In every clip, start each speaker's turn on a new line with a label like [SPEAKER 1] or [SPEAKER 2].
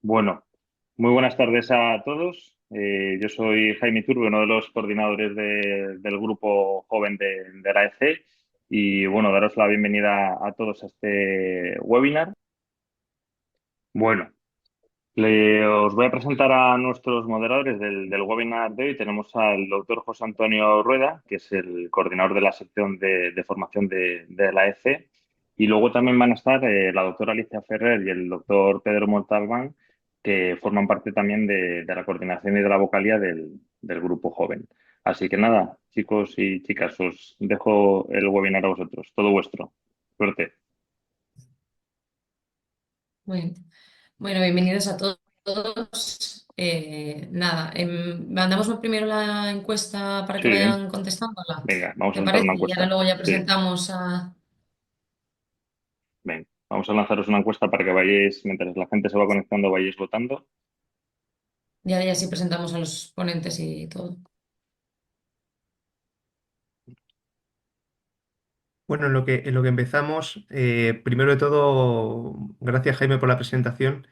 [SPEAKER 1] Bueno, muy buenas tardes a todos. Yo soy Jaime Iturbe, uno de los coordinadores del grupo joven de la EC. Y bueno, daros la bienvenida a todos a este webinar. Bueno, os voy a presentar a nuestros moderadores del webinar de hoy. Tenemos al doctor José Antonio Rueda, que es el coordinador de la sección de formación de la EC. Y luego también van a estar la doctora Alicia Ferrer y el doctor Pedro Montalbán, que forman parte también de la coordinación y de la vocalía del grupo joven. Así que nada, chicos y chicas, os dejo el webinar a vosotros. Todo vuestro. Suerte.
[SPEAKER 2] Bueno, bueno, bienvenidos a todos. Nada, mandamos primero la encuesta para que
[SPEAKER 1] Sí,
[SPEAKER 2] vayan contestándola,
[SPEAKER 1] venga, vamos a
[SPEAKER 2] ¿te
[SPEAKER 1] lanzar una
[SPEAKER 2] parece? Y ahora
[SPEAKER 1] encuesta.
[SPEAKER 2] luego ya
[SPEAKER 1] Sí.
[SPEAKER 2] presentamos a...
[SPEAKER 1] Venga, vamos a lanzaros una encuesta para que vayáis, mientras la gente se va conectando, vayáis votando.
[SPEAKER 2] Ya sí presentamos a los ponentes y todo.
[SPEAKER 3] Bueno, en lo que empezamos, primero de todo, gracias Jaime por la presentación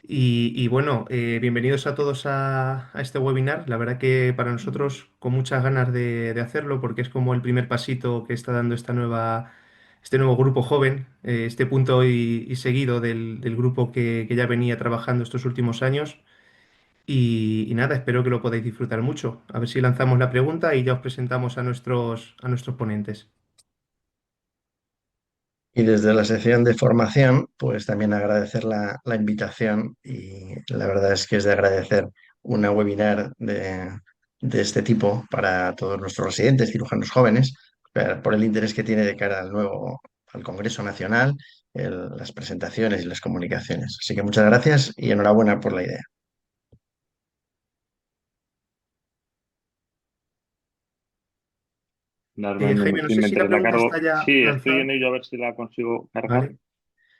[SPEAKER 3] y bueno, bienvenidos a todos a este webinar. La verdad que para nosotros con muchas ganas de hacerlo porque es como el primer pasito que está dando este nuevo grupo joven, este punto y seguido del grupo que ya venía trabajando estos últimos años. Y nada, espero que lo podáis disfrutar mucho. A ver si lanzamos la pregunta y ya os presentamos a nuestros ponentes.
[SPEAKER 4] Y desde la sección de formación, pues también agradecer la invitación y la verdad es que es de agradecer una webinar de este tipo para todos nuestros residentes, cirujanos jóvenes, por el interés que tiene de cara al Congreso Nacional, las presentaciones y las comunicaciones. Así que muchas gracias y enhorabuena por la idea.
[SPEAKER 1] Darme un
[SPEAKER 3] Jaime, no
[SPEAKER 1] minutín
[SPEAKER 3] sé si la
[SPEAKER 1] mientras la
[SPEAKER 3] pregunta está
[SPEAKER 1] cargo.
[SPEAKER 3] ya
[SPEAKER 1] Sí, estoy
[SPEAKER 3] lanzada,
[SPEAKER 1] en ello a ver si la consigo cargar,
[SPEAKER 3] ¿vale?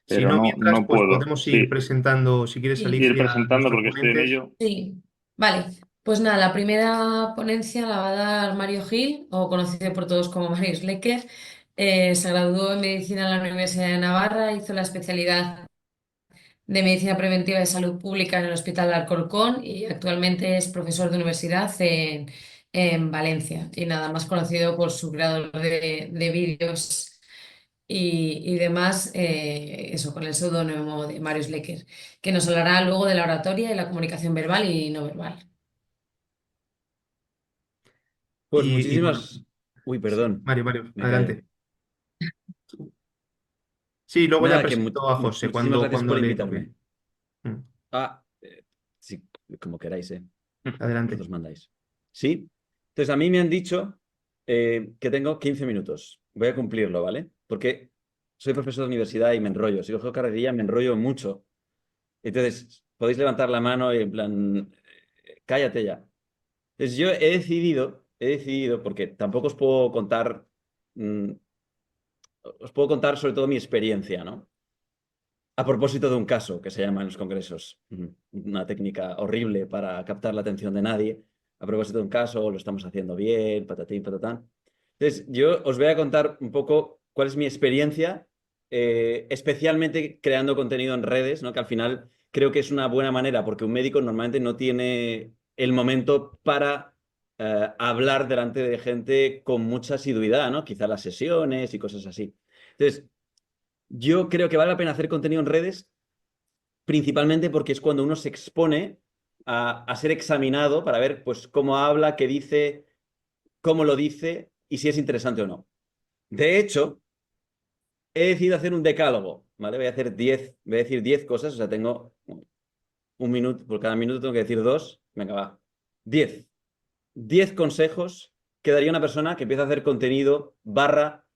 [SPEAKER 3] Si
[SPEAKER 1] pero
[SPEAKER 3] no,
[SPEAKER 1] no,
[SPEAKER 3] mientras,
[SPEAKER 1] no
[SPEAKER 3] pues
[SPEAKER 1] puedo.
[SPEAKER 3] podemos ir
[SPEAKER 1] Sí,
[SPEAKER 3] presentando, si quieres,
[SPEAKER 2] Sí,
[SPEAKER 1] ir
[SPEAKER 3] Alicia, a
[SPEAKER 1] presentando
[SPEAKER 3] nuestros
[SPEAKER 1] porque estoy en
[SPEAKER 3] ponentes.
[SPEAKER 1] ello.
[SPEAKER 2] sí. Vale, pues nada, la primera ponencia la va a dar Mario Gil, o conocido por todos como Mario Schlecker. Se graduó en medicina en la Universidad de Navarra, hizo la especialidad de Medicina Preventiva de Salud Pública en el Hospital de Alcorcón y actualmente es profesor de universidad en Valencia. Y nada más conocido por su creador de vídeos y demás, eso, con el seudónimo de Marius Lecker, que nos hablará luego de la oratoria y la comunicación verbal y no verbal.
[SPEAKER 5] Pues
[SPEAKER 3] Bueno,
[SPEAKER 5] muchísimas... Uy,
[SPEAKER 3] sí,
[SPEAKER 5] perdón,
[SPEAKER 3] Mario,
[SPEAKER 5] me callo.
[SPEAKER 3] adelante. Sí, luego ya
[SPEAKER 5] Nada, que
[SPEAKER 3] presento a José
[SPEAKER 5] muchísimas gracias
[SPEAKER 3] cuando
[SPEAKER 5] por
[SPEAKER 3] le toque.
[SPEAKER 5] invitarme.
[SPEAKER 3] Mm,
[SPEAKER 5] Ah, sí, como queráis, ¿eh?
[SPEAKER 3] Adelante.
[SPEAKER 5] Vosotros mandáis. ¿Sí? Entonces, a mí me han dicho que tengo 15 minutos. Voy a cumplirlo, ¿vale? Porque soy profesor de universidad y me enrollo. Si cojo carrerilla, me enrollo mucho. Entonces, podéis levantar la mano y en plan, cállate ya. Entonces, yo he decidido, porque tampoco os puedo contar, mm, os puedo contar sobre todo mi experiencia, ¿no? A propósito de un caso que se llama en los congresos, una técnica horrible para captar la atención de nadie. A propósito de un caso, lo estamos haciendo bien, patatín, patatán. Entonces, yo os voy a contar un poco cuál es mi experiencia, especialmente creando contenido en redes, ¿no? Que al final creo que es una buena manera, porque un médico normalmente no tiene el momento para hablar delante de gente con mucha asiduidad, ¿no? Quizá las sesiones y cosas así. Entonces, yo creo que vale la pena hacer contenido en redes, principalmente porque es cuando uno se expone a ser examinado para ver pues, cómo habla, qué dice, cómo lo dice y si es interesante o no. De hecho, he decidido hacer un decálogo, ¿vale? Voy a decir 10 cosas, o sea, tengo un minuto, por cada minuto tengo que decir dos. Venga, va. 10. 10 consejos que daría una persona que empieza a hacer contenido barra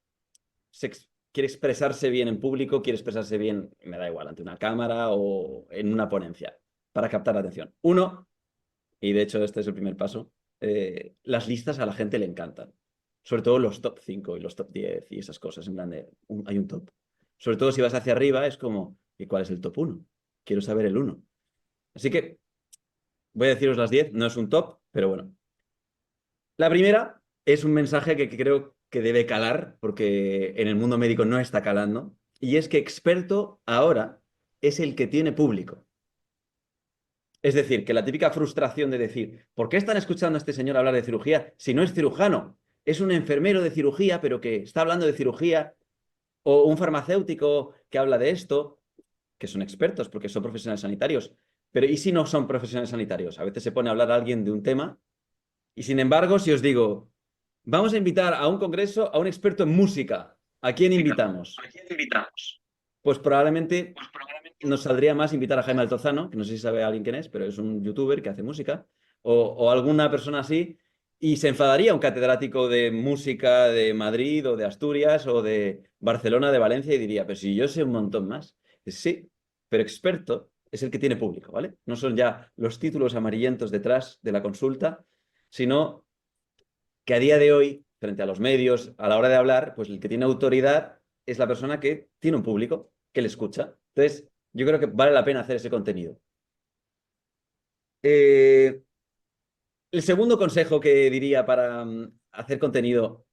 [SPEAKER 5] quiere expresarse bien en público, quiere expresarse bien, me da igual, ante una cámara o en una ponencia, para captar la atención. Uno, y de hecho este es el primer paso, las listas a la gente le encantan. Sobre todo los top 5 y los top 10 y esas cosas, en plan de, hay un top. Sobre todo si vas hacia arriba, es como, ¿y cuál es el top uno? Quiero saber el uno. Así que voy a deciros las 10, no es un top, pero bueno. La primera es un mensaje que creo que debe calar, porque en el mundo médico no está calando, y es que experto ahora es el que tiene público. Es decir, que la típica frustración de decir, ¿por qué están escuchando a este señor hablar de cirugía si no es cirujano? Es un enfermero de cirugía, pero que está hablando de cirugía, o un farmacéutico que habla de esto, que son expertos porque son profesionales sanitarios. Pero ¿y si no son profesionales sanitarios? A veces se pone a hablar a alguien de un tema y sin embargo, si os digo, vamos a invitar a un congreso a un experto en música, ¿a quién invitamos? Pues probablemente nos saldría más invitar a Jaime Altozano, que no sé si sabe alguien quién es, pero es un youtuber que hace música, o alguna persona así, y se enfadaría un catedrático de música de Madrid o de Asturias o de Barcelona, de Valencia, y diría, pero si yo sé un montón más. Sí, pero experto es el que tiene público, ¿vale? No son ya los títulos amarillentos detrás de la consulta, sino que a día de hoy, frente a los medios, a la hora de hablar, pues el que tiene autoridad es la persona que tiene un público, que le escucha. Entonces, yo creo que vale la pena hacer ese contenido. El segundo consejo que diría para hacer contenido,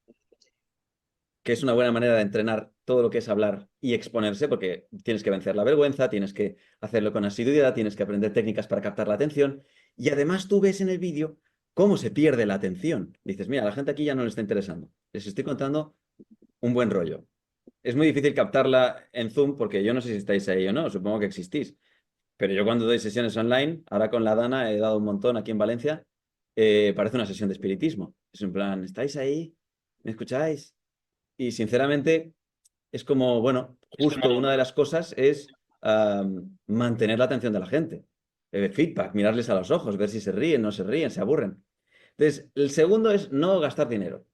[SPEAKER 5] que es una buena manera de entrenar todo lo que es hablar y exponerse, porque tienes que vencer la vergüenza, tienes que hacerlo con asiduidad, tienes que aprender técnicas para captar la atención, y además tú ves en el vídeo cómo se pierde la atención. Dices, mira, a la gente aquí ya no le está interesando. Les estoy contando un buen rollo. Es muy difícil captarla en Zoom porque yo no sé si estáis ahí o no, supongo que existís. Pero yo cuando doy sesiones online, ahora con la Dana he dado un montón aquí en Valencia, parece una sesión de espiritismo. Es en plan, ¿estáis ahí? ¿Me escucháis? Y sinceramente es como, bueno, justo una de las cosas es mantener la atención de la gente. Feedback, mirarles a los ojos, ver si se ríen, no se ríen, se aburren. Entonces, el segundo es no gastar dinero.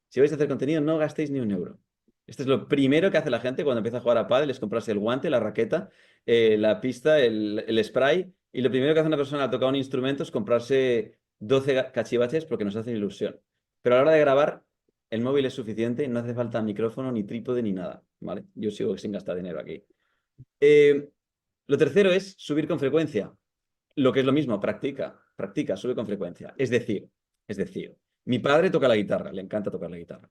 [SPEAKER 5] Si vais a hacer contenido, no gastéis ni un euro. Esto es lo primero que hace la gente cuando empieza a jugar a pádel, es comprarse el guante, la raqueta, la pista, el spray. Y lo primero que hace una persona al tocar un instrumento es comprarse 12 cachivaches porque nos hacen ilusión. Pero a la hora de grabar, el móvil es suficiente, no hace falta micrófono, ni trípode, ni nada. ¿Vale? Yo sigo sin gastar dinero aquí. Lo tercero es subir con frecuencia. Lo que es lo mismo, practica, sube con frecuencia. Es decir, mi padre toca la guitarra, le encanta tocar la guitarra.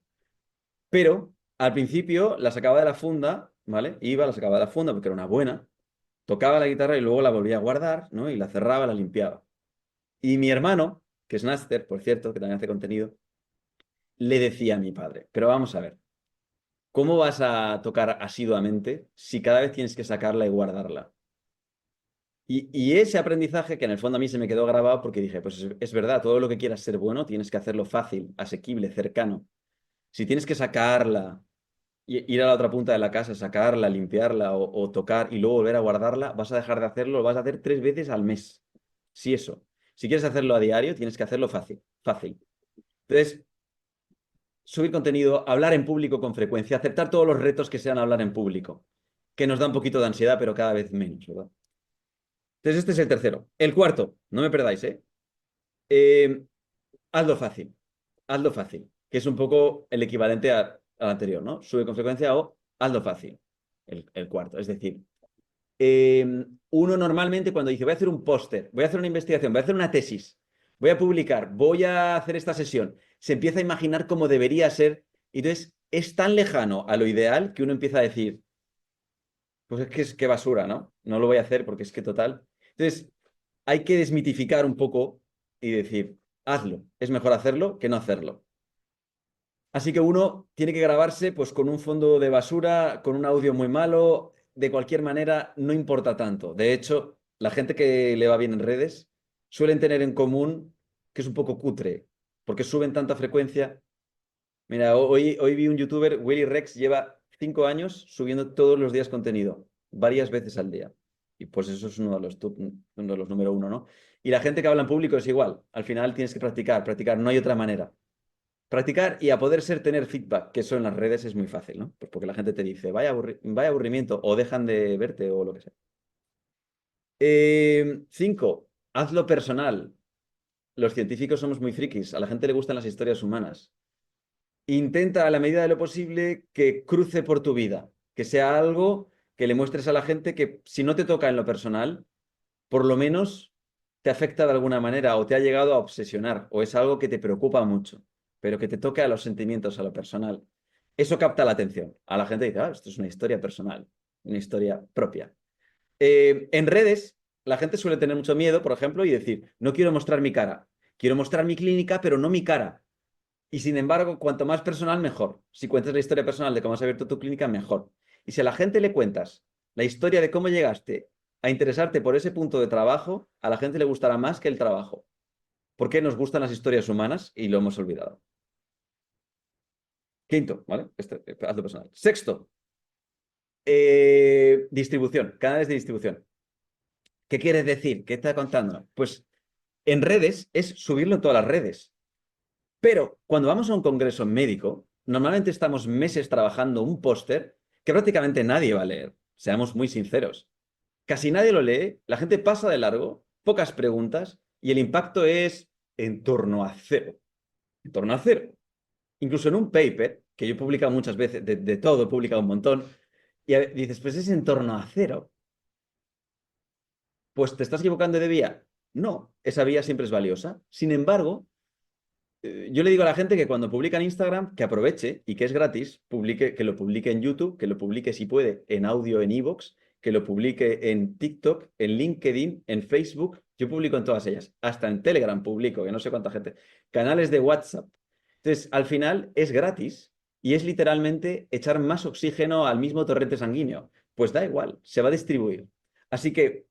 [SPEAKER 5] Pero al principio la sacaba de la funda, ¿vale? La sacaba de la funda porque era una buena, tocaba la guitarra y luego la volvía a guardar, ¿no? Y la cerraba, la limpiaba. Y mi hermano, que es Náster, por cierto, que también hace contenido, le decía a mi padre, pero vamos a ver, ¿cómo vas a tocar asiduamente si cada vez tienes que sacarla y guardarla? Y ese aprendizaje que en el fondo a mí se me quedó grabado porque dije, pues es verdad, todo lo que quieras ser bueno tienes que hacerlo fácil, asequible, cercano. Si tienes que sacarla, ir a la otra punta de la casa, sacarla, limpiarla o tocar y luego volver a guardarla, vas a dejar de hacerlo, lo vas a hacer 3 veces al mes. Sí, eso. Si quieres hacerlo a diario, tienes que hacerlo fácil. Entonces, subir contenido, hablar en público con frecuencia, aceptar todos los retos que sean hablar en público, que nos da un poquito de ansiedad, pero cada vez menos, ¿verdad? Entonces, este es el tercero. El cuarto, no me perdáis, ¿eh? Hazlo fácil. Hazlo fácil, que es un poco el equivalente al anterior, ¿no? Sube con frecuencia o hazlo fácil, el cuarto. Es decir, uno normalmente cuando dice voy a hacer un póster, voy a hacer una investigación, voy a hacer una tesis, voy a publicar, voy a hacer esta sesión, se empieza a imaginar cómo debería ser y entonces es tan lejano a lo ideal que uno empieza a decir, pues es que basura, ¿no? No lo voy a hacer porque es que total. Entonces, hay que desmitificar un poco y decir, hazlo, es mejor hacerlo que no hacerlo. Así que uno tiene que grabarse pues con un fondo de basura, con un audio muy malo, de cualquier manera no importa tanto. De hecho, la gente que le va bien en redes suelen tener en común que es un poco cutre, porque suben tanta frecuencia. Mira, hoy vi un youtuber, Willy Rex, lleva 5 años subiendo todos los días contenido, varias veces al día. Y pues eso es uno de los número uno, ¿no? Y la gente que habla en público es igual. Al final tienes que practicar, no hay otra manera. Practicar y a poder ser tener feedback, que eso en las redes es muy fácil, ¿no? Pues porque la gente te dice, vaya aburrimiento, o dejan de verte o lo que sea. 5, hazlo personal. Los científicos somos muy frikis, a la gente le gustan las historias humanas. Intenta a la medida de lo posible que cruce por tu vida, que sea algo que le muestres a la gente que si no te toca en lo personal, por lo menos te afecta de alguna manera o te ha llegado a obsesionar o es algo que te preocupa mucho, pero que te toque a los sentimientos, a lo personal. Eso capta la atención. A la gente dice, esto es una historia personal, una historia propia. En redes, la gente suele tener mucho miedo, por ejemplo, y decir, no quiero mostrar mi cara. Quiero mostrar mi clínica, pero no mi cara. Y sin embargo, cuanto más personal, mejor. Si cuentas la historia personal de cómo has abierto tu clínica, mejor. Y si a la gente le cuentas la historia de cómo llegaste a interesarte por ese punto de trabajo, a la gente le gustará más que el trabajo. Porque nos gustan las historias humanas y lo hemos olvidado. Quinto, ¿vale? Hazlo personal. Sexto, distribución, canales de distribución. ¿Qué quieres decir? ¿Qué está contando? Pues en redes es subirlo en todas las redes. Pero cuando vamos a un congreso médico, normalmente estamos meses trabajando un póster que prácticamente nadie va a leer. Seamos muy sinceros. Casi nadie lo lee, la gente pasa de largo, pocas preguntas y el impacto es en torno a cero. En torno a cero. Incluso en un paper, que yo he publicado muchas veces, de todo, he publicado un montón, y dices, pues es en torno a cero. Pues te estás equivocando de vía. No, esa vía siempre es valiosa. Sin embargo, yo le digo a la gente que cuando publica en Instagram, que aproveche y que es gratis, que lo publique en YouTube, que lo publique si puede en audio en iVoox, que lo publique en TikTok, en LinkedIn, en Facebook. Yo publico en todas ellas. Hasta en Telegram publico, que no sé cuánta gente. Canales de WhatsApp. Entonces, al final es gratis y es literalmente echar más oxígeno al mismo torrente sanguíneo. Pues da igual, se va a distribuir. Así que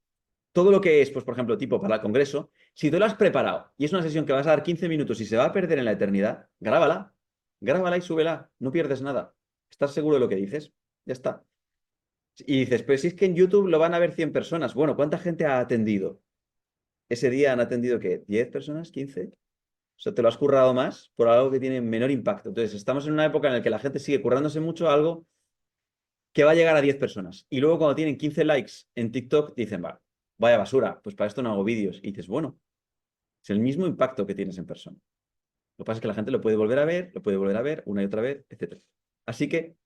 [SPEAKER 5] todo lo que es, pues por ejemplo, tipo para el congreso, si tú lo has preparado y es una sesión que vas a dar 15 minutos y se va a perder en la eternidad, grábala, grábala y súbela, no pierdes nada. ¿Estás seguro de lo que dices? Ya está. Y dices, pues si es que en YouTube lo van a ver 100 personas. Bueno, ¿cuánta gente ha atendido? Ese día han atendido, ¿qué? ¿10 personas? ¿15? O sea, te lo has currado más por algo que tiene menor impacto. Entonces, estamos en una época en la que la gente sigue currándose mucho algo que va a llegar a 10 personas. Y luego cuando tienen 15 likes en TikTok, dicen, va, vaya basura, pues para esto no hago vídeos. Y dices, bueno, es el mismo impacto que tienes en persona. Lo que pasa es que la gente lo puede volver a ver una y otra vez, etc. Así que,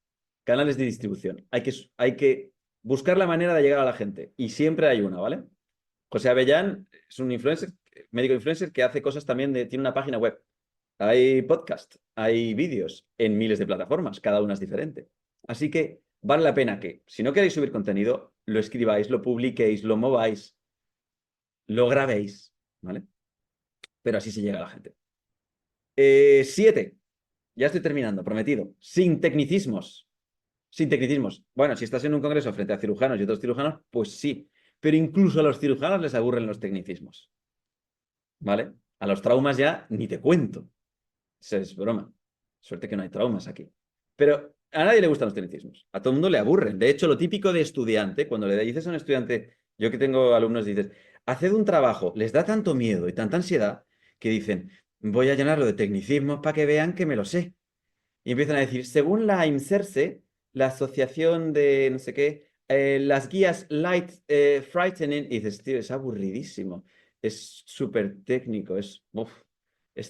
[SPEAKER 5] canales de distribución. Hay que buscar la manera de llegar a la gente. Y siempre hay una, ¿vale? José Avellán es un influencer, médico influencer, que hace cosas también tiene una página web. Hay podcast, hay vídeos en miles de plataformas, cada una es diferente. Así que vale la pena que, si no queréis subir contenido, lo escribáis, lo publiquéis, lo mováis, lo grabéis, ¿vale? Pero así se llega a la gente. 7. Ya estoy terminando, prometido. Sin tecnicismos. Sin tecnicismos. Bueno, si estás en un congreso frente a cirujanos y otros cirujanos, pues sí. Pero incluso a los cirujanos les aburren los tecnicismos. ¿Vale? A los traumas ya ni te cuento. Eso es broma. Suerte que no hay traumas aquí. Pero a nadie le gustan los tecnicismos. A todo el mundo le aburren. De hecho, lo típico de estudiante, cuando le dices a un estudiante, yo que tengo alumnos, dices, haced un trabajo, les da tanto miedo y tanta ansiedad que dicen, voy a llenarlo de tecnicismos para que vean que me lo sé. Y empiezan a decir, según la IMSERSE, la asociación de no sé qué, las guías Light Frightening, y dices, tío, es aburridísimo, es súper técnico, es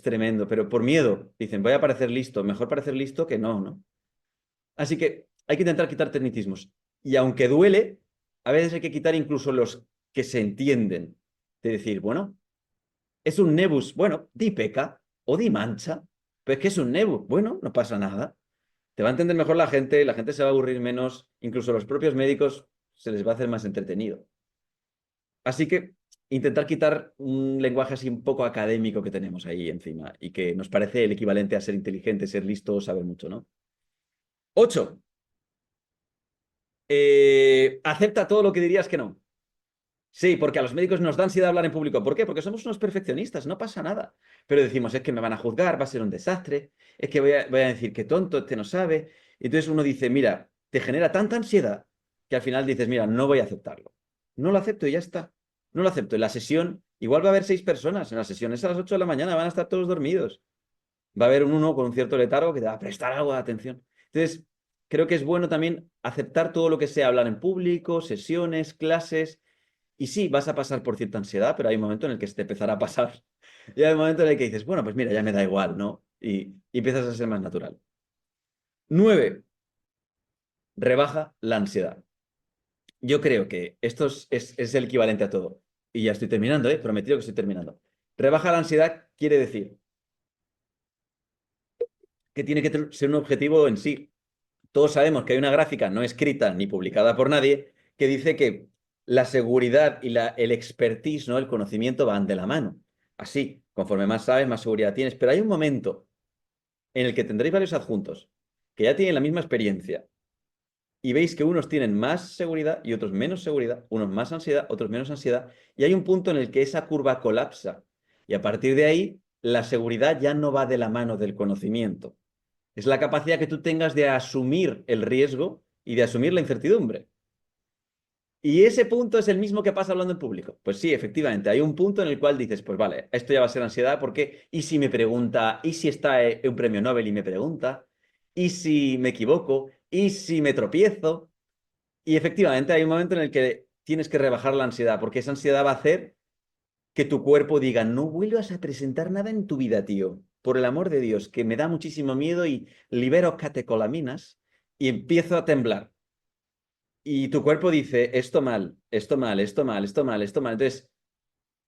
[SPEAKER 5] tremendo, pero por miedo, dicen, voy a parecer listo, mejor parecer listo que no, ¿no? Así que hay que intentar quitar tecnicismos. Y aunque duele, a veces hay que quitar incluso los que se entienden. De decir, bueno, es un nebus, bueno, di peca o di mancha, pero es que es un nebus, bueno, no pasa nada. Te va a entender mejor la gente se va a aburrir menos, incluso los propios médicos se les va a hacer más entretenido. Así que intentar quitar un lenguaje así un poco académico que tenemos ahí encima y que nos parece el equivalente a ser inteligente, ser listo, saber mucho, ¿no? 8. Acepta todo lo que dirías que no. Sí, porque a los médicos nos da ansiedad hablar en público. ¿Por qué? Porque somos unos perfeccionistas, no pasa nada. Pero decimos, es que me van a juzgar, va a ser un desastre, es que voy a decir que tonto, este no sabe. Entonces uno dice, mira, te genera tanta ansiedad que al final dices, mira, no voy a aceptarlo. No lo acepto y ya está. No lo acepto. En la sesión, igual va a haber 6 personas. En la sesión es a las 8 de la mañana, van a estar todos dormidos. Va a haber uno con un cierto letargo que te va a prestar algo de atención. Entonces, creo que es bueno también aceptar todo lo que sea hablar en público, sesiones, clases. Y sí, vas a pasar por cierta ansiedad, pero hay un momento en el que se te empezará a pasar. Y hay un momento en el que dices, bueno, pues mira, ya me da igual, ¿no? Y empiezas a ser más natural. 9. Rebaja la ansiedad. Yo creo que esto es el equivalente a todo. Y ya estoy terminando, ¿eh? Prometido que estoy terminando. Rebaja la ansiedad quiere decir que tiene que ser un objetivo en sí. Todos sabemos que hay una gráfica no escrita ni publicada por nadie que dice que la seguridad y el expertise, ¿no? El conocimiento van de la mano. Así, conforme más sabes, más seguridad tienes. Pero hay un momento en el que tendréis varios adjuntos que ya tienen la misma experiencia y veis que unos tienen más seguridad y otros menos seguridad, unos más ansiedad, otros menos ansiedad, y hay un punto en el que esa curva colapsa. Y a partir de ahí, la seguridad ya no va de la mano del conocimiento. Es la capacidad que tú tengas de asumir el riesgo y de asumir la incertidumbre. Y ese punto es el mismo que pasa hablando en público. Pues sí, efectivamente, hay un punto en el cual dices, pues vale, esto ya va a ser ansiedad porque, ¿y si me pregunta? ¿Y si está un premio Nobel y me pregunta? ¿Y si me equivoco? ¿Y si me tropiezo? Y efectivamente hay un momento en el que tienes que rebajar la ansiedad, porque esa ansiedad va a hacer que tu cuerpo diga, no vuelvas a presentar nada en tu vida, tío. Por el amor de Dios, que me da muchísimo miedo y libero catecolaminas y empiezo a temblar. Y tu cuerpo dice, esto mal, esto mal, esto mal, esto mal, esto mal. Entonces,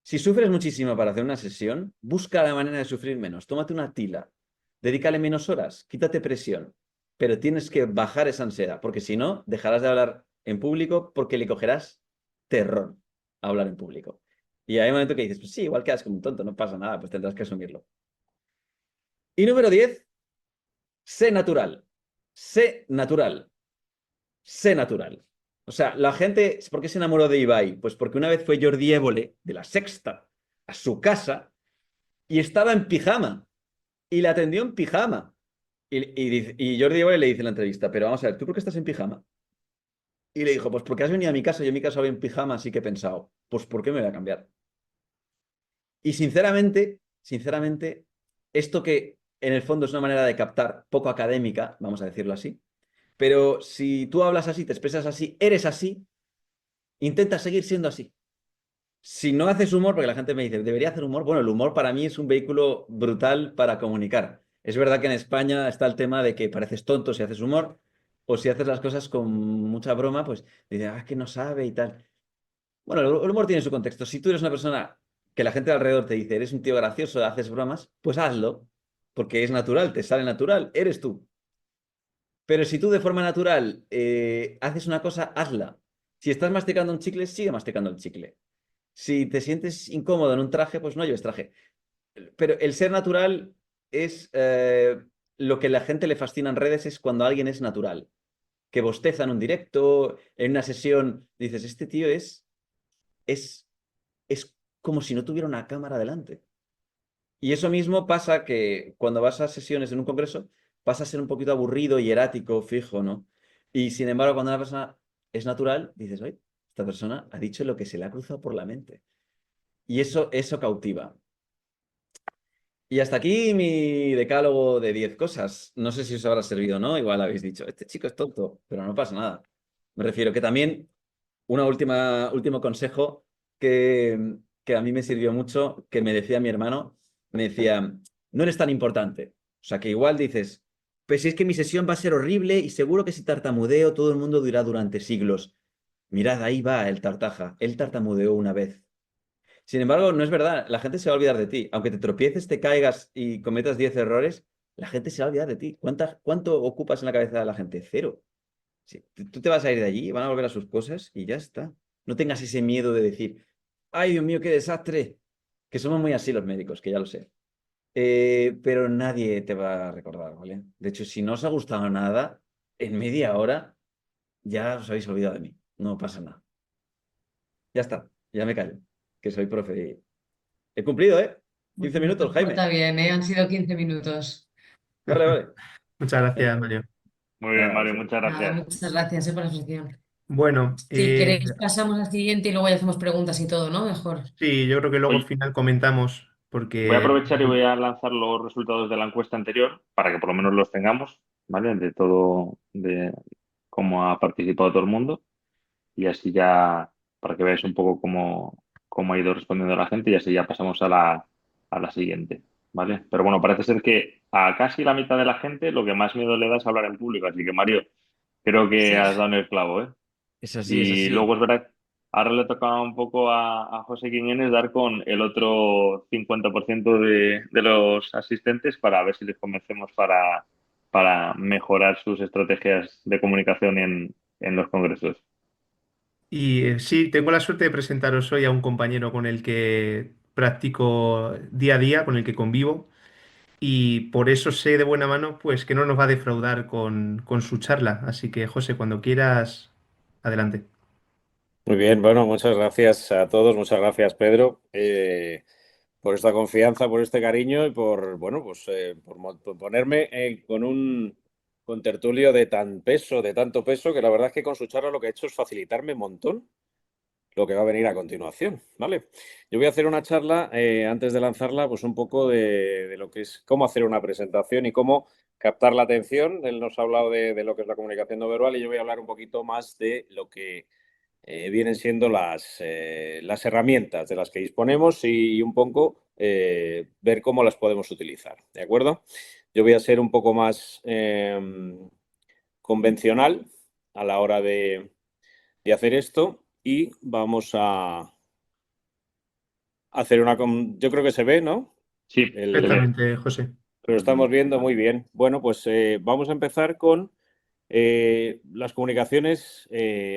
[SPEAKER 5] si sufres muchísimo para hacer una sesión, busca la manera de sufrir menos. Tómate una tila, dedícale menos horas, quítate presión. Pero tienes que bajar esa ansiedad, porque si no, dejarás de hablar en público porque le cogerás terror a hablar en público. Y hay un momento que dices, pues sí, igual quedas como un tonto, no pasa nada, pues tendrás que asumirlo. Y número 10, sé natural. Sé natural. Sé natural. O sea, la gente, ¿por qué se enamoró de Ibai? Pues porque una vez fue Jordi Évole, de La Sexta, a su casa y estaba en pijama. Y le atendió en pijama. Y Jordi Évole le dice en la entrevista, pero vamos a ver, ¿tú por qué estás en pijama? Y le dijo, pues porque has venido a mi casa, yo en mi casa voy en pijama, así que he pensado, pues ¿por qué me voy a cambiar? Y sinceramente, esto que en el fondo es una manera de captar poco académica, vamos a decirlo así, pero si tú hablas así, te expresas así, eres así, intenta seguir siendo así. Si no haces humor, porque la gente me dice, debería hacer humor. Bueno, el humor para mí es un vehículo brutal para comunicar. Es verdad que en España está el tema de que pareces tonto si haces humor, o si haces las cosas con mucha broma, pues dices, ah, es que no sabe y tal. Bueno, el humor tiene su contexto. Si tú eres una persona que la gente alrededor te dice, eres un tío gracioso, haces bromas, pues hazlo, porque es natural, te sale natural, eres tú. Pero si tú de forma natural haces una cosa, hazla. Si estás masticando un chicle, sigue masticando el chicle. Si te sientes incómodo en un traje, pues no lleves traje. Pero el ser natural es lo que a la gente le fascina en redes es cuando alguien es natural. Que bosteza en un directo, en una sesión, dices, este tío es, es como si no tuviera una cámara delante. Y eso mismo pasa que cuando vas a sesiones en un congreso, pasa a ser un poquito aburrido y erático, fijo, ¿no? Y sin embargo, cuando una persona es natural, dices, oye, esta persona ha dicho lo que se le ha cruzado por la mente. Y eso cautiva. Y hasta aquí mi decálogo de 10 cosas. No sé si os habrá servido o no. Igual habéis dicho, este chico es tonto, pero no pasa nada. Me refiero que también último consejo que a mí me sirvió mucho, que me decía mi hermano, me decía, no eres tan importante. O sea, que igual dices, pues si es que mi sesión va a ser horrible y seguro que si tartamudeo todo el mundo dirá durante siglos. Mirad, ahí va el tartaja. Él tartamudeó una vez. Sin embargo, no es verdad, la gente se va a olvidar de ti. Aunque te tropieces, te caigas y cometas 10 errores, la gente se va a olvidar de ti. ¿Cuánto ocupas en la cabeza de la gente? Cero. Sí, tú te vas a ir de allí, van a volver a sus cosas y ya está. No tengas ese miedo de decir, ay, Dios mío, qué desastre. Que somos muy así los médicos, que ya lo sé. Pero nadie te va a recordar, ¿vale? De hecho, si no os ha gustado nada, en media hora ya os habéis olvidado de mí. No pasa nada. Ya está, ya me callo, que soy profe. He cumplido, ¿eh? 15
[SPEAKER 2] No
[SPEAKER 5] minutos,
[SPEAKER 2] te porta
[SPEAKER 5] Jaime.
[SPEAKER 2] bien, ¿eh? Han sido 15 minutos.
[SPEAKER 5] Vale, vale.
[SPEAKER 3] Muchas gracias, Mario.
[SPEAKER 1] Muy bien,
[SPEAKER 5] Nada,
[SPEAKER 1] Mario, muchas
[SPEAKER 2] Nada,
[SPEAKER 1] gracias.
[SPEAKER 2] muchas gracias, por la sección.
[SPEAKER 3] Bueno,
[SPEAKER 2] Si queréis, pasamos al siguiente y luego ya hacemos preguntas y todo, ¿no? Mejor.
[SPEAKER 3] sí, yo creo que luego al
[SPEAKER 1] Hoy
[SPEAKER 3] final comentamos,
[SPEAKER 1] voy a
[SPEAKER 3] porque
[SPEAKER 1] aprovechar y voy a lanzar los resultados de la encuesta anterior para que por lo menos los tengamos, ¿vale? De todo, de cómo ha participado todo el mundo y así ya, para que veáis un poco cómo ha ido respondiendo la gente y así ya pasamos a la siguiente, ¿vale? Pero bueno, parece ser que a casi la mitad de la gente lo que más miedo le da es hablar en público, así que Mario, creo que
[SPEAKER 2] Sí.
[SPEAKER 1] has dado en el clavo, ¿eh?
[SPEAKER 5] es así, es
[SPEAKER 1] Y
[SPEAKER 5] así.
[SPEAKER 1] luego es verdad, ahora le tocaba un poco a José Quiñones dar con el otro 50% de los asistentes para ver si les convencemos para mejorar sus estrategias de comunicación en los congresos.
[SPEAKER 3] Y sí, tengo la suerte de presentaros hoy a un compañero con el que practico día a día, con el que convivo, y por eso sé de buena mano pues que no nos va a defraudar con su charla. Así que, José, cuando quieras, adelante.
[SPEAKER 6] Muy bien, bueno, muchas gracias a todos, muchas gracias Pedro, por esta confianza, por este cariño y por, bueno, pues por ponerme con un contertulio de tan peso, de tanto peso, que la verdad es que con su charla lo que ha hecho es facilitarme un montón lo que va a venir a continuación, ¿vale? Yo voy a hacer una charla, antes de lanzarla, pues un poco de lo que es cómo hacer una presentación y cómo captar la atención. Él nos ha hablado de lo que es la comunicación no verbal y yo voy a hablar un poquito más de lo que vienen siendo las herramientas de las que disponemos y un poco ver cómo las podemos utilizar, ¿de acuerdo? Yo voy a ser un poco más convencional a la hora de hacer esto y vamos a hacer una... Yo creo que se ve, ¿no?
[SPEAKER 1] Sí, se ve.
[SPEAKER 3] Perfectamente, José.
[SPEAKER 6] Lo estamos viendo muy bien. Bueno, pues vamos a empezar con las comunicaciones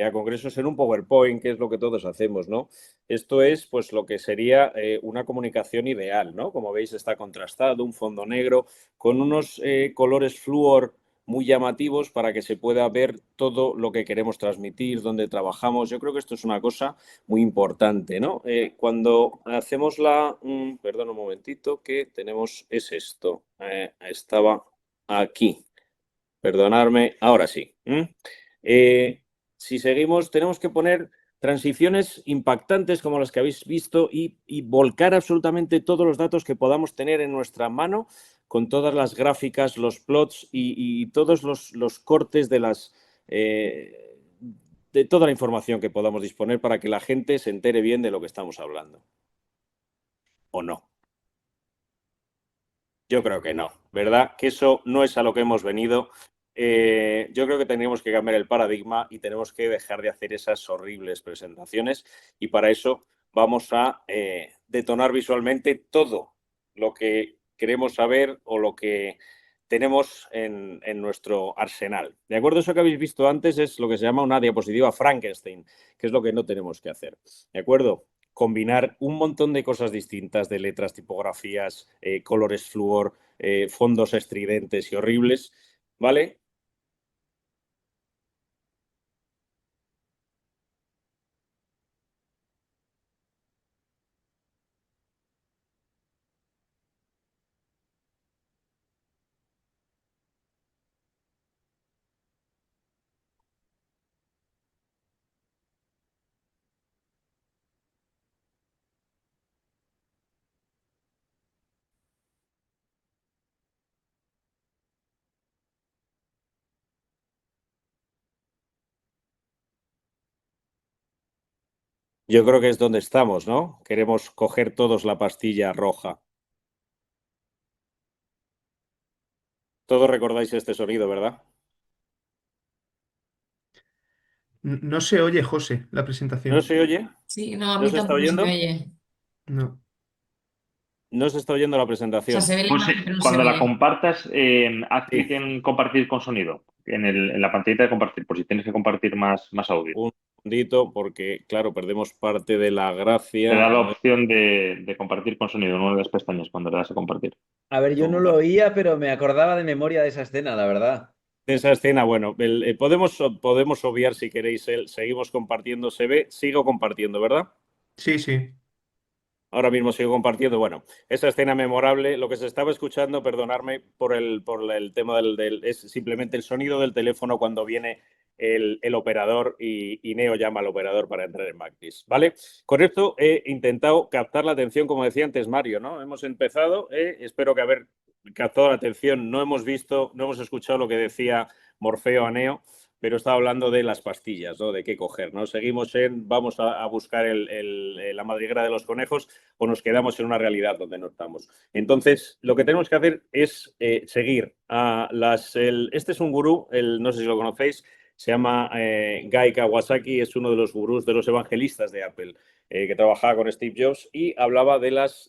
[SPEAKER 6] a congresos en un PowerPoint, que es lo que todos hacemos, ¿no? Esto es pues lo que sería una comunicación ideal, ¿no? Como veis está contrastado, un fondo negro, con unos colores flúor muy llamativos para que se pueda ver todo lo que queremos transmitir, dónde trabajamos. Yo creo que esto es una cosa muy importante, ¿no? Cuando hacemos perdón un momentito, que tenemos, es esto. Estaba aquí. Perdonadme, ahora sí. Si seguimos, tenemos que poner transiciones impactantes como las que habéis visto y volcar absolutamente todos los datos que podamos tener en nuestra mano con todas las gráficas, los plots y todos los cortes de toda la información que podamos disponer para que la gente se entere bien de lo que estamos hablando. ¿O no? Yo creo que no, ¿verdad? Que eso no es a lo que hemos venido. Yo creo que tendríamos que cambiar el paradigma y tenemos que dejar de hacer esas horribles presentaciones y para eso vamos a detonar visualmente todo lo que queremos saber o lo que tenemos en nuestro arsenal. ¿De acuerdo? Eso que habéis visto antes es lo que se llama una diapositiva Frankenstein, que es lo que no tenemos que hacer. ¿De acuerdo? Combinar un montón de cosas distintas, de letras, tipografías, colores flúor, fondos estridentes y horribles, ¿vale? Yo creo que es donde estamos, ¿no? Queremos coger todos la pastilla roja. Todos recordáis este sonido, ¿verdad?
[SPEAKER 3] No se oye, José, la
[SPEAKER 6] ¿No
[SPEAKER 3] presentación.
[SPEAKER 6] se oye?
[SPEAKER 2] Sí, no, a
[SPEAKER 6] ¿No
[SPEAKER 2] mí
[SPEAKER 6] se está
[SPEAKER 2] tampoco se me
[SPEAKER 6] oyendo?
[SPEAKER 2] oye.
[SPEAKER 3] No.
[SPEAKER 6] No se está oyendo la
[SPEAKER 2] O sea,
[SPEAKER 6] presentación.
[SPEAKER 2] se ve la
[SPEAKER 1] José,
[SPEAKER 2] imagen, pero no se
[SPEAKER 1] cuando la
[SPEAKER 2] oye.
[SPEAKER 1] compartas, haz
[SPEAKER 6] Sí.
[SPEAKER 1] clic en compartir con sonido, en la pantallita de compartir, por si tienes que compartir más audio.
[SPEAKER 6] Un segundito, porque, claro, perdemos parte de la
[SPEAKER 1] Te
[SPEAKER 6] gracia.
[SPEAKER 1] da la
[SPEAKER 6] A ver.
[SPEAKER 1] opción de compartir con sonido en una de las pestañas cuando le das a compartir.
[SPEAKER 5] A ver, yo no lo oía, pero me acordaba de memoria de esa escena, la verdad.
[SPEAKER 6] Esa escena, bueno, podemos obviar si queréis, seguimos compartiendo, se ve, sigo compartiendo, ¿verdad?
[SPEAKER 3] Sí, sí.
[SPEAKER 6] Ahora mismo sigo compartiendo. Bueno, esa escena memorable, lo que se estaba escuchando, perdonadme por el tema es simplemente el sonido del teléfono cuando viene el operador y Neo llama al operador para entrar en Backdisk, ¿vale? Con esto he intentado captar la atención, como decía antes Mario, ¿no? Hemos empezado, espero que haber captado la atención, no hemos escuchado lo que decía Morfeo a Neo, pero estaba hablando de las pastillas, ¿no? De qué coger, ¿no? Seguimos vamos a buscar la madriguera de los conejos o nos quedamos en una realidad donde no estamos. Entonces, lo que tenemos que hacer es seguir a este es un gurú, no sé si lo conocéis, se llama Guy Kawasaki, es uno de los gurús, de los evangelistas de Apple, que trabajaba con Steve Jobs y hablaba de las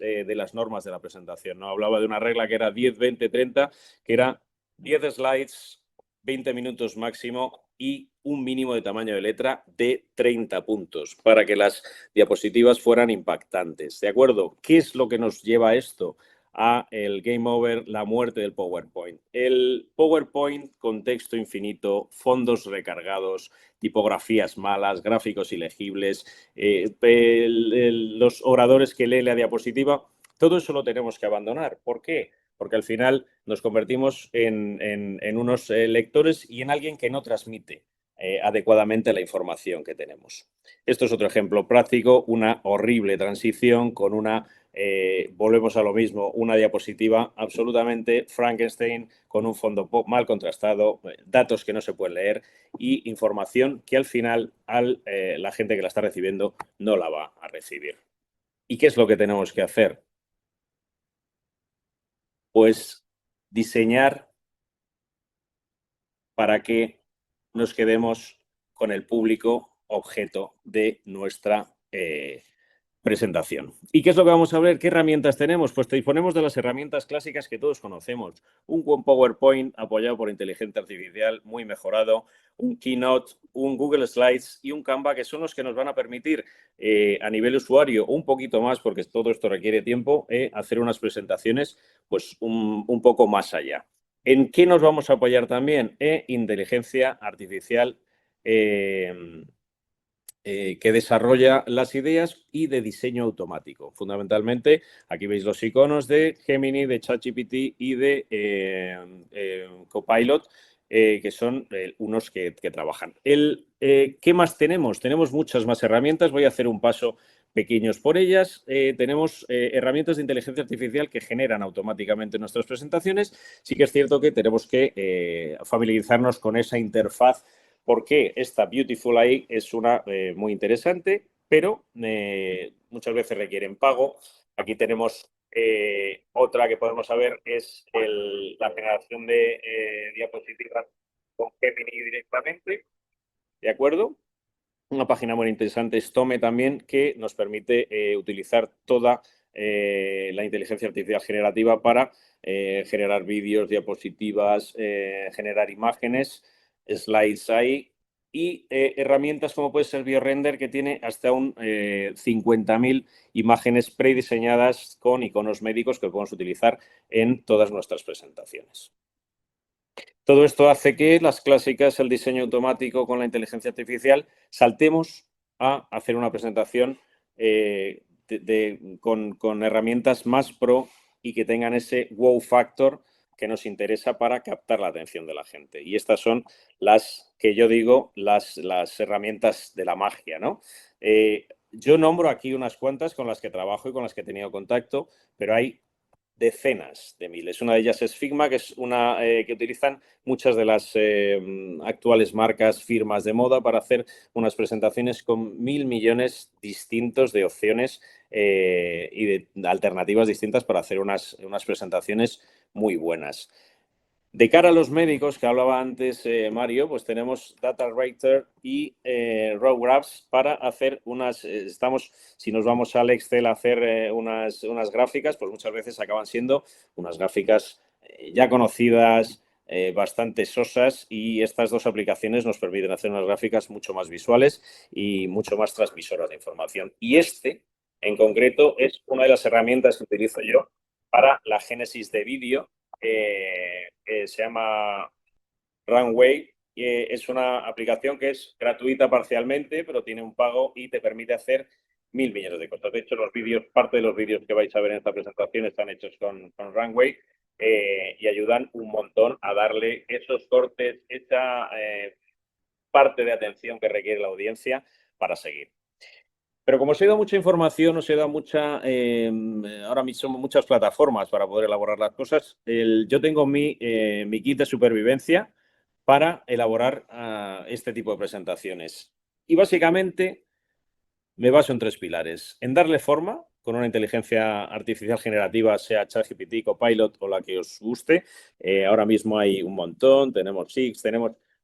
[SPEAKER 6] normas de la presentación, ¿no? Hablaba de una regla que era 10, 20, 30, que era 10 slides, 20 minutos máximo y un mínimo de tamaño de letra de 30 puntos para que las diapositivas fueran impactantes. ¿De acuerdo? ¿Qué es lo que nos lleva a esto? A el game over, la muerte del PowerPoint. El PowerPoint con texto infinito, fondos recargados, tipografías malas, gráficos ilegibles, los oradores que lee la diapositiva, todo eso lo tenemos que abandonar. ¿Por qué? Porque al final nos convertimos en unos lectores y en alguien que no transmite adecuadamente la información que tenemos. Esto es otro ejemplo práctico, una horrible transición con una, volvemos a lo mismo, una diapositiva absolutamente Frankenstein, con un fondo mal contrastado, datos que no se pueden leer y información que al final la gente que la está recibiendo no la va a recibir. ¿Y qué es lo que tenemos que hacer? Pues diseñar para que nos quedemos con el público objeto de nuestra presentación. ¿Y qué es lo que vamos a ver? ¿Qué herramientas tenemos? Pues disponemos de las herramientas clásicas que todos conocemos. Un buen PowerPoint apoyado por inteligencia artificial muy mejorado, un Keynote, un Google Slides y un Canva, que son los que nos van a permitir a nivel usuario un poquito más, porque todo esto requiere tiempo, hacer unas presentaciones pues un poco más allá. ¿En qué nos vamos a apoyar también? Inteligencia artificial que desarrolla las ideas y de diseño automático. Fundamentalmente, aquí veis los iconos de Gemini, de ChatGPT y de Copilot, que son unos que trabajan. ¿Qué más tenemos? Tenemos muchas más herramientas. Voy a hacer un paso pequeños por ellas. Tenemos herramientas de inteligencia artificial que generan automáticamente nuestras presentaciones. Sí que es cierto que tenemos que familiarizarnos con esa interfaz, porque esta Beautiful AI es una muy interesante, pero muchas veces requieren pago. Aquí tenemos otra que podemos saber, es la generación de diapositivas con Gemini directamente, ¿de acuerdo? Una página muy interesante es Tome también, que nos permite utilizar toda la inteligencia artificial generativa para generar vídeos, diapositivas, generar imágenes, slides ahí, y herramientas como puede ser BioRender, que tiene hasta un 50.000 imágenes prediseñadas con iconos médicos que podemos utilizar en todas nuestras presentaciones. Todo esto hace que las clásicas, el diseño automático con la inteligencia artificial, saltemos a hacer una presentación con herramientas más pro y que tengan ese wow factor que nos interesa para captar la atención de la gente. Y estas son las que yo digo, las herramientas de la magia, ¿no? Yo nombro aquí unas cuantas con las que trabajo y con las que he tenido contacto, pero hay decenas de miles. Una de ellas es Figma, que es una que utilizan muchas de las actuales marcas, firmas de moda, para hacer unas presentaciones con 1.000 millones distintos de opciones y de alternativas distintas para hacer unas presentaciones muy buenas. De cara a los médicos, que hablaba antes Mario, pues tenemos DataWriter y Raw Graphs para hacer si nos vamos al Excel a hacer unas gráficas, pues muchas veces acaban siendo unas gráficas ya conocidas, bastante sosas, y estas dos aplicaciones nos permiten hacer unas gráficas mucho más visuales y mucho más transmisoras de información. Y en concreto, es una de las herramientas que utilizo yo para la génesis de vídeo, que se llama Runway. Es una aplicación que es gratuita parcialmente, pero tiene un pago y te permite hacer 1.000 millones de cosas. De hecho, parte de los vídeos que vais a ver en esta presentación están hechos con Runway y ayudan un montón a darle esos cortes, esa parte de atención que requiere la audiencia para seguir. Pero como os he dado mucha información, os he dado ahora mismo muchas plataformas para poder elaborar las cosas. Yo tengo mi kit de supervivencia para elaborar este tipo de presentaciones. Y básicamente me baso en 3 pilares. En darle forma con una inteligencia artificial generativa, sea ChatGPT, Copilot o la que os guste. Ahora mismo hay un montón, tenemos Six,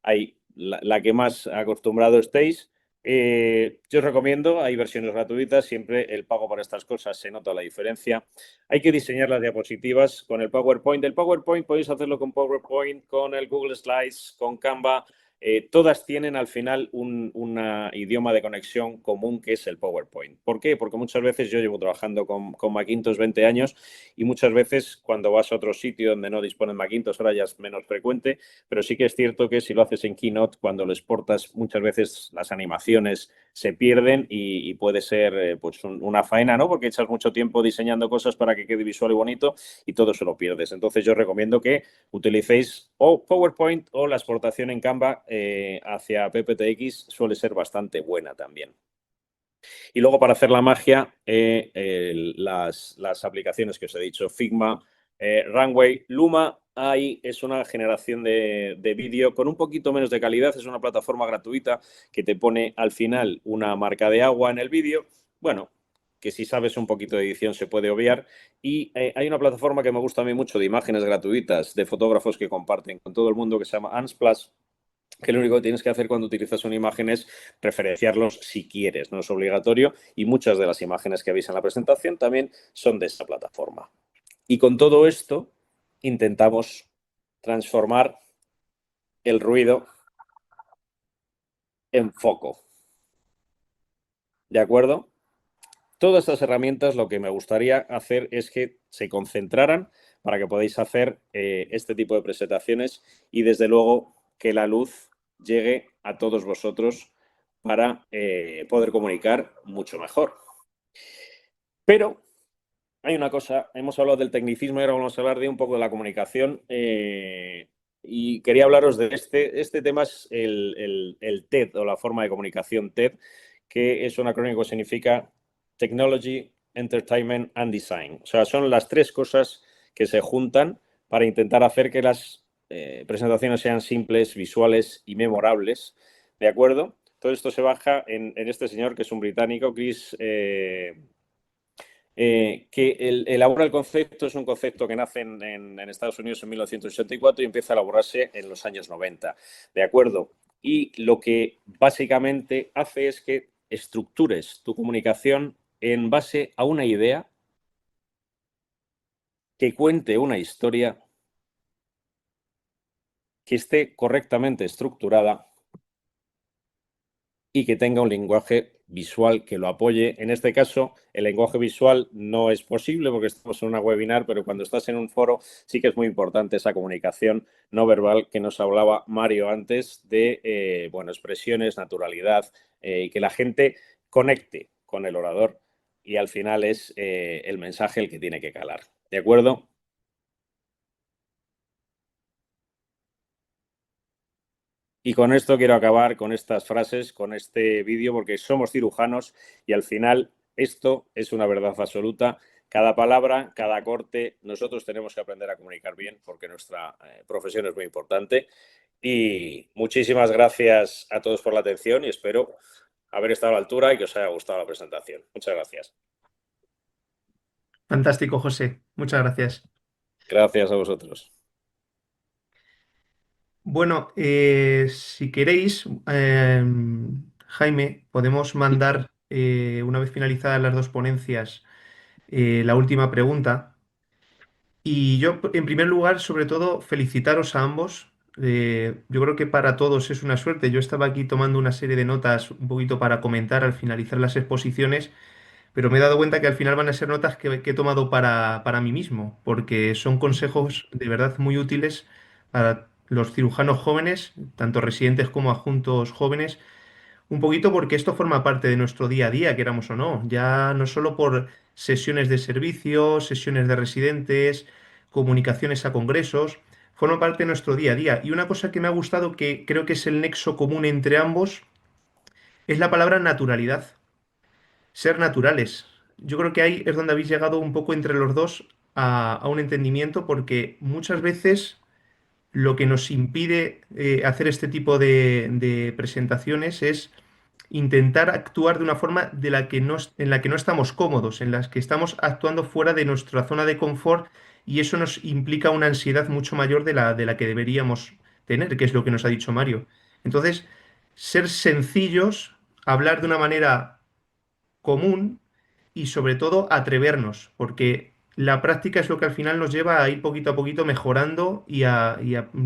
[SPEAKER 6] hay la que más acostumbrado estéis. Yo os recomiendo, hay versiones gratuitas, siempre el pago para estas cosas se nota la diferencia. Hay que diseñar las diapositivas con el PowerPoint. El PowerPoint podéis hacerlo con PowerPoint, con el Google Slides, con Canva. todas tienen al final un idioma de conexión común que es el PowerPoint. ¿Por qué? Porque muchas veces yo llevo trabajando con Macintosh 20 años y muchas veces cuando vas a otro sitio donde no disponen Macintosh, ahora ya es menos frecuente, pero sí que es cierto que si lo haces en Keynote, cuando lo exportas, muchas veces las animaciones se pierden y puede ser pues una faena, ¿no? Porque echas mucho tiempo diseñando cosas para que quede visual y bonito y todo eso lo pierdes. Entonces yo recomiendo que utilicéis o PowerPoint o la exportación en Canva hacia PPTX suele ser bastante buena también. Y luego para hacer la magia, las aplicaciones que os he dicho, Figma, Runway, Luma, ahí es una generación de vídeo con un poquito menos de calidad, es una plataforma gratuita que te pone al final una marca de agua en el vídeo. Bueno, que si sabes un poquito de edición se puede obviar. Y hay una plataforma que me gusta a mí mucho de imágenes gratuitas de fotógrafos que comparten con todo el mundo que se llama Unsplash, que lo único que tienes que hacer cuando utilizas una imagen es referenciarlos si quieres, no es obligatorio, y muchas de las imágenes que veis en la presentación también son de esta plataforma. Y con todo esto intentamos transformar el ruido en foco. ¿De acuerdo? Todas estas herramientas lo que me gustaría hacer es que se concentraran para que podáis hacer este tipo de presentaciones y desde luego que la luz llegue a todos vosotros para poder comunicar mucho mejor. Pero hay una cosa, hemos hablado del tecnicismo y ahora vamos a hablar de un poco de la comunicación y quería hablaros de este tema, es el TED o la forma de comunicación TED, que es un acrónimo que significa Technology, Entertainment and Design. O sea, son las tres cosas que se juntan para intentar hacer que las presentaciones sean simples, visuales y memorables, ¿de acuerdo? Todo esto se baja en este señor que es un británico, Chris... que elabora el concepto, es un concepto que nace en Estados Unidos en 1984 y empieza a elaborarse en los años 90, ¿de acuerdo? Y lo que básicamente hace es que estructures tu comunicación en base a una idea que cuente una historia que esté correctamente estructurada y que tenga un lenguaje visual que lo apoye. En este caso, el lenguaje visual no es posible porque estamos en una webinar, pero cuando estás en un foro sí que es muy importante esa comunicación no verbal que nos hablaba Mario antes de bueno, expresiones, naturalidad y que la gente conecte con el orador y al final es el mensaje el que tiene que calar. ¿De acuerdo? Y con esto quiero acabar con estas frases, con este vídeo, porque somos cirujanos y al final esto es una verdad absoluta. Cada palabra, cada corte, nosotros tenemos que aprender a comunicar bien porque nuestra profesión es muy importante. Y muchísimas gracias a todos por la atención y espero haber estado a la altura y que os haya gustado la presentación. Muchas gracias.
[SPEAKER 3] Fantástico, José. Muchas gracias.
[SPEAKER 6] Gracias a vosotros.
[SPEAKER 3] Bueno, si queréis, Jaime, podemos mandar, una vez finalizadas las dos ponencias, la última pregunta. Y yo, en primer lugar, sobre todo, felicitaros a ambos. Yo creo que para todos es una suerte. Yo estaba aquí tomando una serie de notas un poquito para comentar al finalizar las exposiciones, pero me he dado cuenta que al final van a ser notas que he tomado para mí mismo, porque son consejos de verdad muy útiles para los cirujanos jóvenes, tanto residentes como adjuntos jóvenes, un poquito porque esto forma parte de nuestro día a día, queramos o no, ya no solo por sesiones de servicio, sesiones de residentes, comunicaciones a congresos, forma parte de nuestro día a día. Y una cosa que me ha gustado, que creo que es el nexo común entre ambos, es la palabra naturalidad, ser naturales. Yo creo que ahí es donde habéis llegado un poco entre los dos a un entendimiento, porque muchas veces lo que nos impide hacer este tipo de presentaciones es intentar actuar de una forma en la que no estamos cómodos, en las que estamos actuando fuera de nuestra zona de confort y eso nos implica una ansiedad mucho mayor de la que deberíamos tener, que es lo que nos ha dicho Mario. Entonces, ser sencillos, hablar de una manera común y sobre todo atrevernos, porque la práctica es lo que al final nos lleva a ir poquito a poquito mejorando y a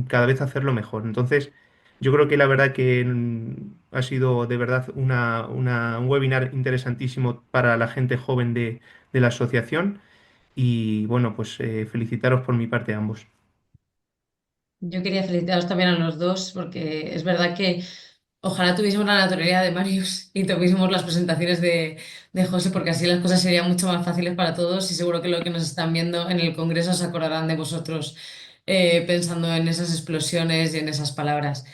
[SPEAKER 3] cada vez hacerlo mejor. Entonces, Yo creo que la verdad que ha sido de verdad un webinar interesantísimo para la gente joven de la asociación y bueno, pues felicitaros por mi parte a ambos.
[SPEAKER 2] Yo quería felicitaros también a los dos porque es verdad que ojalá tuviésemos la naturalidad de Marius y tuviésemos las presentaciones de José porque así las cosas serían mucho más fáciles para todos y seguro que lo que nos están viendo en el Congreso se acordarán de vosotros pensando en esas explosiones y en esas palabras.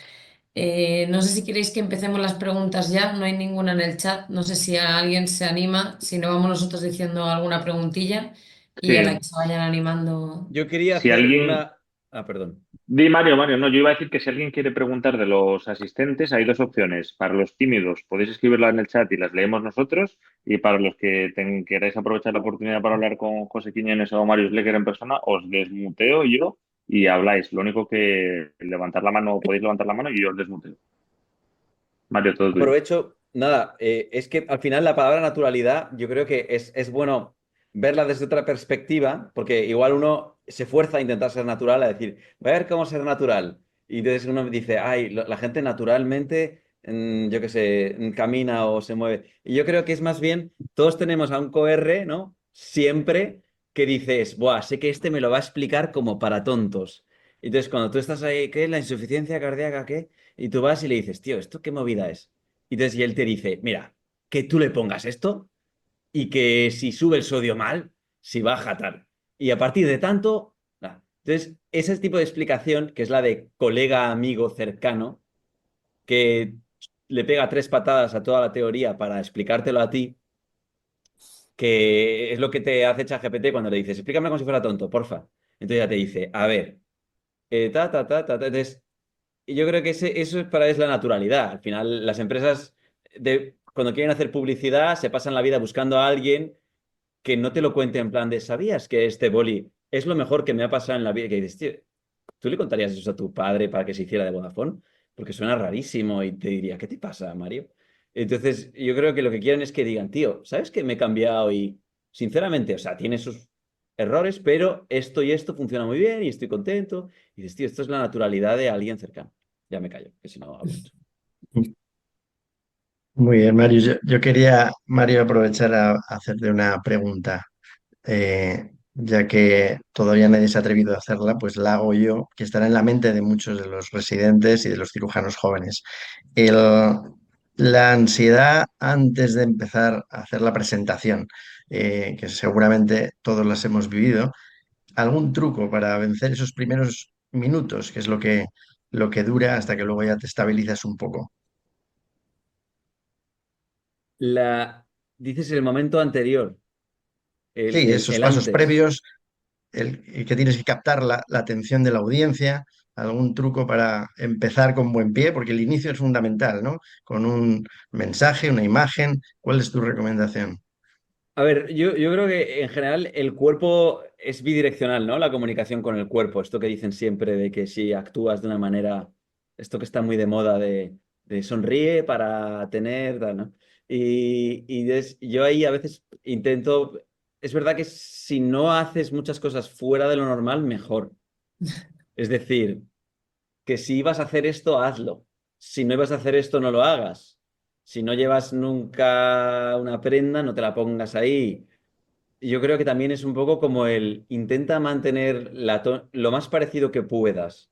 [SPEAKER 2] No sé si queréis que empecemos las preguntas ya, no hay ninguna en el chat, no sé si alguien se anima, si no vamos nosotros diciendo alguna preguntilla y a la que
[SPEAKER 1] Sí,
[SPEAKER 2] se vayan animando.
[SPEAKER 5] Yo quería
[SPEAKER 1] si
[SPEAKER 5] hacer
[SPEAKER 1] alguien...
[SPEAKER 5] una... Ah, perdón.
[SPEAKER 1] Di Mario, Mario, no, yo iba a decir que si alguien quiere preguntar de los asistentes, hay dos opciones. Para los tímidos, podéis escribirlas en el chat y las leemos nosotros. Y para los que queráis aprovechar la oportunidad para hablar con José Quiñones o Mario Lecker en persona, os desmuteo yo y habláis. Lo único que levantar la mano, podéis levantar la mano y yo os desmuteo. Mario, todo tuyo.
[SPEAKER 5] Aprovecho, nada, es que al final la palabra naturalidad yo creo que es bueno verla desde otra perspectiva, porque igual uno se fuerza a intentar ser natural, a decir, voy a ver cómo ser natural. Y entonces uno dice, ay, la gente naturalmente, yo qué sé, camina o se mueve. Y yo creo que es más bien, todos tenemos a un coR, ¿no? Siempre que dices, buah, sé que este me lo va a explicar como para tontos. Entonces cuando tú estás ahí, ¿qué es la insuficiencia cardíaca? ¿Qué? Y tú vas y le dices, tío, ¿esto qué movida es? Y él te dice, mira, que tú le pongas esto y que si sube el sodio mal, si baja tal. Y a partir de tanto, nada. Entonces, ese tipo de explicación, que es la de colega, amigo, cercano, que le pega tres patadas a toda la teoría para explicártelo a ti, que es lo que te hace ChatGPT cuando le dices, explícame como si fuera tonto, porfa. Entonces ya te dice, a ver, Entonces, y yo creo que eso es la naturalidad. Al final, las empresas, cuando quieren hacer publicidad, se pasan la vida buscando a alguien que no te lo cuente en plan de, ¿sabías que este boli es lo mejor que me ha pasado en la vida? Que dices, tío, ¿tú le contarías eso a tu padre para que se hiciera de Vodafone? Porque suena rarísimo y te diría, ¿qué te pasa, Mario? Entonces, yo creo que lo que quieren es que digan, tío, ¿sabes que me he cambiado? Y sinceramente, o sea, tiene sus errores, pero esto y esto funciona muy bien y estoy contento. Y dices, tío, esto es la naturalidad de alguien cercano. Ya me callo, que si no hablo mucho.
[SPEAKER 4] Muy bien, Mario. Yo quería, Mario, aprovechar a hacerte una pregunta. Ya que todavía nadie se ha atrevido a hacerla, pues la hago yo, que estará en la mente de muchos de los residentes y de los cirujanos jóvenes. El- la ansiedad antes de empezar a hacer la presentación, que seguramente todos las hemos vivido. ¿Algún truco para vencer esos primeros minutos, que es lo que dura hasta que luego ya te estabilizas un poco?
[SPEAKER 5] Dices el momento anterior, el,
[SPEAKER 4] Sí,
[SPEAKER 5] el,
[SPEAKER 4] esos
[SPEAKER 5] el
[SPEAKER 4] pasos
[SPEAKER 5] antes.
[SPEAKER 4] previos, el que tienes que captar la atención de la audiencia, algún truco para empezar con buen pie, porque el inicio es fundamental, ¿no? Con un mensaje, una imagen. ¿Cuál es tu recomendación?
[SPEAKER 5] A ver, yo creo que en general el cuerpo es bidireccional, ¿no? La comunicación con el cuerpo. Esto que dicen siempre de que si actúas de una manera, esto que está muy de moda de sonríe para tener, tal, ¿no? Yo ahí a veces intento, es verdad que si no haces muchas cosas fuera de lo normal, mejor. Es decir, que si ibas a hacer esto, hazlo. Si no ibas a hacer esto, no lo hagas. Si no llevas nunca una prenda, no te la pongas ahí. Yo creo que también es un poco como el intenta mantener lo más parecido que puedas.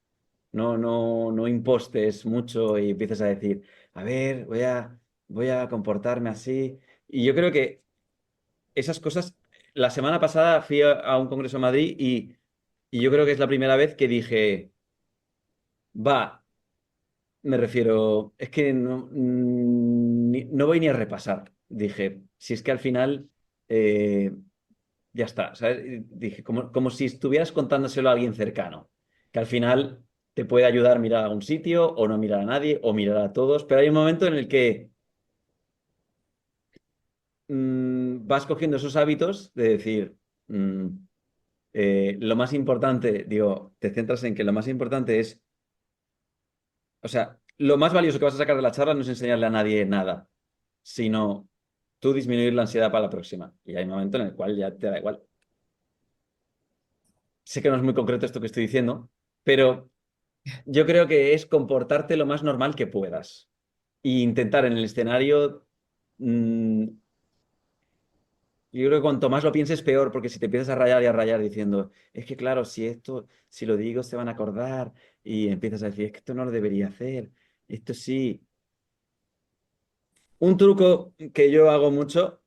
[SPEAKER 5] No impostes mucho y empieces a decir, a ver, voy a comportarme así. Y yo creo que esas cosas, la semana pasada fui a un congreso en Madrid y yo creo que es la primera vez que dije, va, me refiero, es que no voy ni a repasar. Dije, si es que al final... eh, ya está, ¿sabes? Y dije, como si estuvieras contándoselo a alguien cercano, que al final te puede ayudar a mirar a algún sitio o no mirar a nadie o mirar a todos, pero hay un momento en el que vas cogiendo esos hábitos de decir, mm, lo más importante, digo, te centras en que lo más importante es, o sea, lo más valioso que vas a sacar de la charla no es enseñarle a nadie nada, sino tú disminuir la ansiedad para la próxima. Y hay un momento en el cual ya te da igual. Sé que no es muy concreto esto que estoy diciendo, pero yo creo que es comportarte lo más normal que puedas e intentar en el escenario. Yo creo que cuanto más lo pienses, peor, porque si te empiezas a rayar y a rayar diciendo, es que claro, si lo digo, se van a acordar, y empiezas a decir, es que esto no lo debería hacer, esto sí. Un truco que yo hago mucho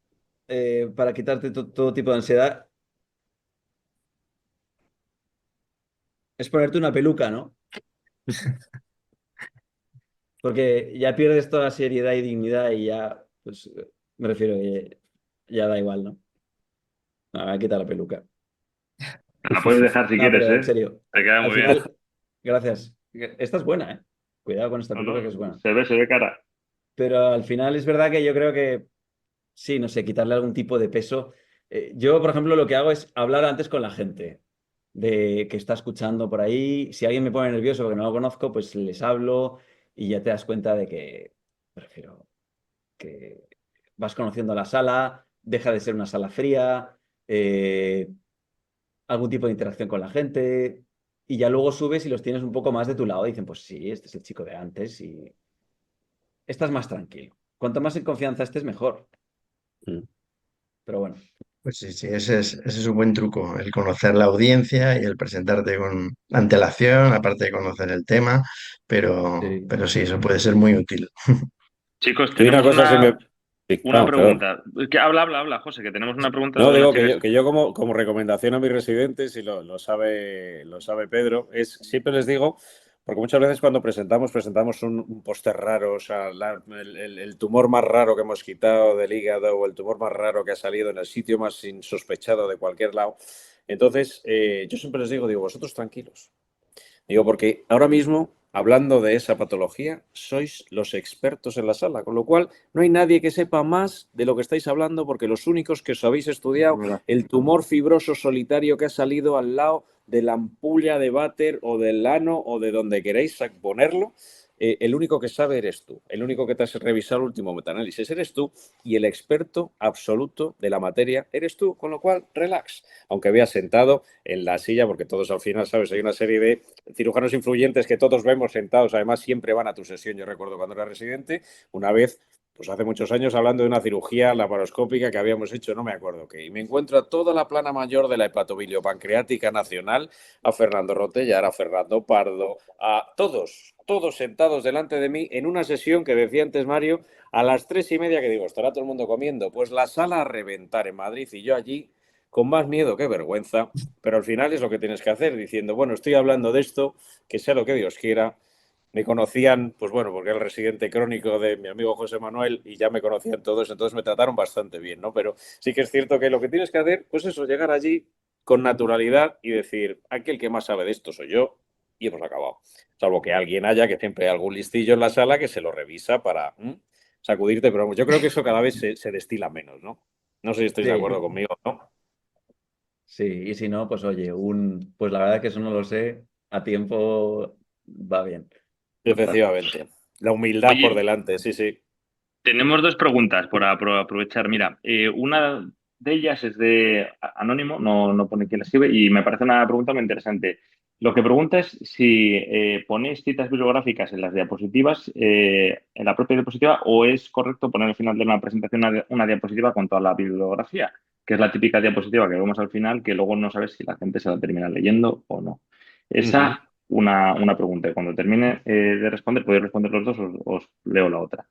[SPEAKER 5] para quitarte todo tipo de ansiedad es ponerte una peluca, ¿no? Porque ya pierdes toda seriedad y dignidad y ya, pues, me refiero que ya da igual, ¿no? Nada, quita la peluca.
[SPEAKER 1] La puedes dejar si
[SPEAKER 5] No,
[SPEAKER 1] quieres,
[SPEAKER 5] pero en
[SPEAKER 1] ¿eh?
[SPEAKER 5] serio,
[SPEAKER 1] Te queda
[SPEAKER 5] al
[SPEAKER 1] muy bien.
[SPEAKER 5] final, gracias. Esta es buena, ¿eh? Cuidado con esta
[SPEAKER 1] No,
[SPEAKER 5] peluca que
[SPEAKER 1] no,
[SPEAKER 5] es buena.
[SPEAKER 1] se ve cara.
[SPEAKER 5] Pero al final es verdad que yo creo que sí, no sé, quitarle algún tipo de peso. Yo, por ejemplo, lo que hago es hablar antes con la gente de que está escuchando por ahí. Si alguien me pone nervioso porque no lo conozco, pues les hablo y ya te das cuenta de que prefiero que vas conociendo la sala, deja de ser una sala fría, eh, algún tipo de interacción con la gente y ya luego subes y los tienes un poco más de tu lado. Dicen, pues sí, este es el chico de antes y estás más tranquilo. Cuanto más en confianza estés, mejor.
[SPEAKER 6] Mm.
[SPEAKER 5] Pero bueno.
[SPEAKER 4] Pues sí, sí, ese es un buen truco, el conocer la audiencia y el presentarte con antelación, aparte de conocer el tema,
[SPEAKER 5] Sí.
[SPEAKER 4] pero sí, eso puede ser muy útil.
[SPEAKER 1] Chicos,
[SPEAKER 6] Y una
[SPEAKER 1] tenemos
[SPEAKER 6] cosa, si me... Sí,
[SPEAKER 1] una
[SPEAKER 6] vamos, perdón.
[SPEAKER 1] pregunta. Que habla, José, que tenemos una pregunta
[SPEAKER 6] No,
[SPEAKER 1] de una
[SPEAKER 6] digo
[SPEAKER 1] chica.
[SPEAKER 6] que yo como recomendación a mis residentes, y lo sabe Pedro, es siempre les digo, porque muchas veces cuando presentamos un póster raro, o sea, el tumor más raro que hemos quitado del hígado o el tumor más raro que ha salido en el sitio más insospechado de cualquier lado. Entonces, yo siempre les digo, vosotros tranquilos. Digo, porque ahora mismo, hablando de esa patología, sois los expertos en la sala, con lo cual no hay nadie que sepa más de lo que estáis hablando, porque los únicos que os habéis estudiado el tumor fibroso solitario que ha salido al lado de la ampulla de váter o del ano o de donde queréis ponerlo, el único que sabe eres tú, el único que te has revisado el último metaanálisis eres tú y el experto absoluto de la materia eres tú, con lo cual, relax, aunque veas sentado en la silla, porque todos al final, ¿sabes? Hay una serie de cirujanos influyentes que todos vemos sentados, además siempre van a tu sesión. Yo recuerdo cuando era residente, una vez, pues hace muchos años, hablando de una cirugía laparoscópica que habíamos hecho, no me acuerdo qué, y me encuentro a toda la plana mayor de la hepatobiliopancreática nacional, a Fernando Rotellar, a Fernando Pardo, a todos sentados delante de mí en una sesión que decía antes Mario, a las 3:30, que digo, estará todo el mundo comiendo, pues la sala a reventar en Madrid y yo allí con más miedo que vergüenza, pero al final es lo que tienes que hacer, diciendo, bueno, estoy hablando de esto, que sea lo que Dios quiera. Me conocían, pues bueno, porque era el residente crónico de mi amigo José Manuel y ya me conocían todos, entonces me trataron bastante bien, ¿no? Pero sí que es cierto que lo que tienes que hacer, pues eso, llegar allí con naturalidad y decir, aquí el que más sabe de esto soy yo y hemos acabado. Salvo que alguien haya, que siempre hay algún listillo en la sala que se lo revisa para sacudirte, pero yo creo que eso cada vez se destila menos, ¿no? No sé si estáis de
[SPEAKER 5] Sí,
[SPEAKER 6] acuerdo conmigo, ¿no?
[SPEAKER 5] sí, y si no, pues oye, pues la verdad que eso no lo sé, a tiempo va bien.
[SPEAKER 6] Efectivamente. La humildad por
[SPEAKER 1] Oye,
[SPEAKER 6] delante, sí, sí.
[SPEAKER 1] tenemos dos preguntas por aprovechar. Mira, una de ellas es de Anónimo, no pone quién la escribe, y me parece una pregunta muy interesante. Lo que pregunta es si ponéis citas bibliográficas en las diapositivas, en la propia diapositiva, o es correcto poner al final de una presentación una diapositiva con toda la bibliografía, que es la típica diapositiva que vemos al final, que luego no sabes si la gente se la termina leyendo o no.
[SPEAKER 6] Ujú.
[SPEAKER 1] Esa, una pregunta. Y cuando termine de responder, podéis responder los dos, os leo la otra.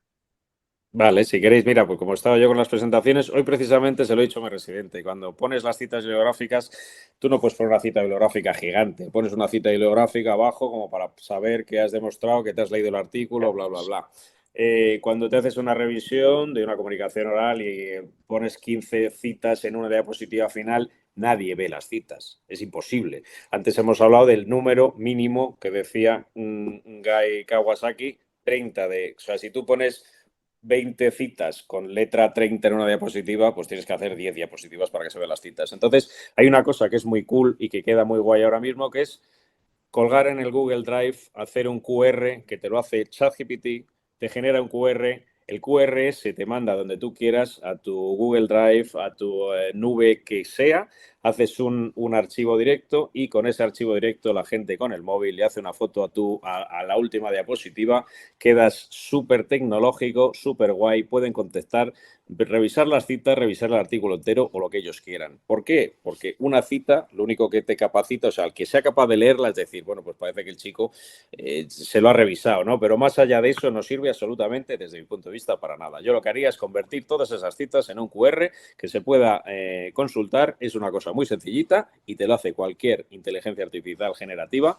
[SPEAKER 6] Vale, si queréis, mira, pues como estaba yo con las presentaciones, hoy precisamente se lo he dicho a mi residente. Cuando pones las citas bibliográficas, tú no puedes poner una cita bibliográfica gigante. Pones una cita bibliográfica abajo como para saber que has demostrado que te has leído el artículo, bla, bla, bla. Cuando te haces una revisión de una comunicación oral y pones 15 citas en una diapositiva final, nadie ve las citas. Es imposible. Antes hemos hablado del número mínimo que decía Guy Kawasaki, 30 o sea, si tú pones 20 citas con letra 30 en una diapositiva, pues tienes que hacer 10 diapositivas para que se vean las citas. Entonces, hay una cosa que es muy cool y que queda muy guay ahora mismo, que es colgar en el Google Drive, hacer un QR que te lo hace ChatGPT, te genera un QR, el QRS te manda donde tú quieras, a tu Google Drive, a tu nube que sea, haces un archivo directo y con ese archivo directo la gente con el móvil le hace una foto a la última diapositiva, quedas súper tecnológico, súper guay, pueden contestar, revisar las citas, revisar el artículo entero o lo que ellos quieran. ¿Por qué? Porque una cita, lo único que te capacita, o sea, el que sea capaz de leerla es decir, bueno, pues parece que el chico se lo ha revisado, ¿no? Pero más allá de eso no sirve absolutamente, desde mi punto de vista, para nada. Yo lo que haría es convertir todas esas citas en un QR que se pueda consultar. Es una cosa muy sencillita y te lo hace cualquier inteligencia artificial generativa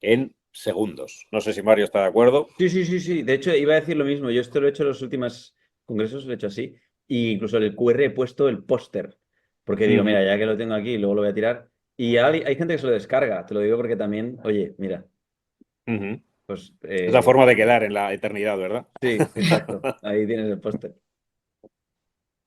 [SPEAKER 6] en segundos. No sé si Mario está de acuerdo.
[SPEAKER 5] Sí. De hecho, iba a decir lo mismo. Yo esto lo he hecho en los últimos congresos, lo he hecho así. Y incluso en el QR he puesto el póster. Porque digo, mira, ya que lo tengo aquí, luego lo voy a tirar. Y hay gente que se lo descarga. Te lo digo porque también, oye, mira, pues
[SPEAKER 6] Es la forma de quedar en la eternidad, ¿verdad?
[SPEAKER 5] sí, exacto. Ahí tienes el póster.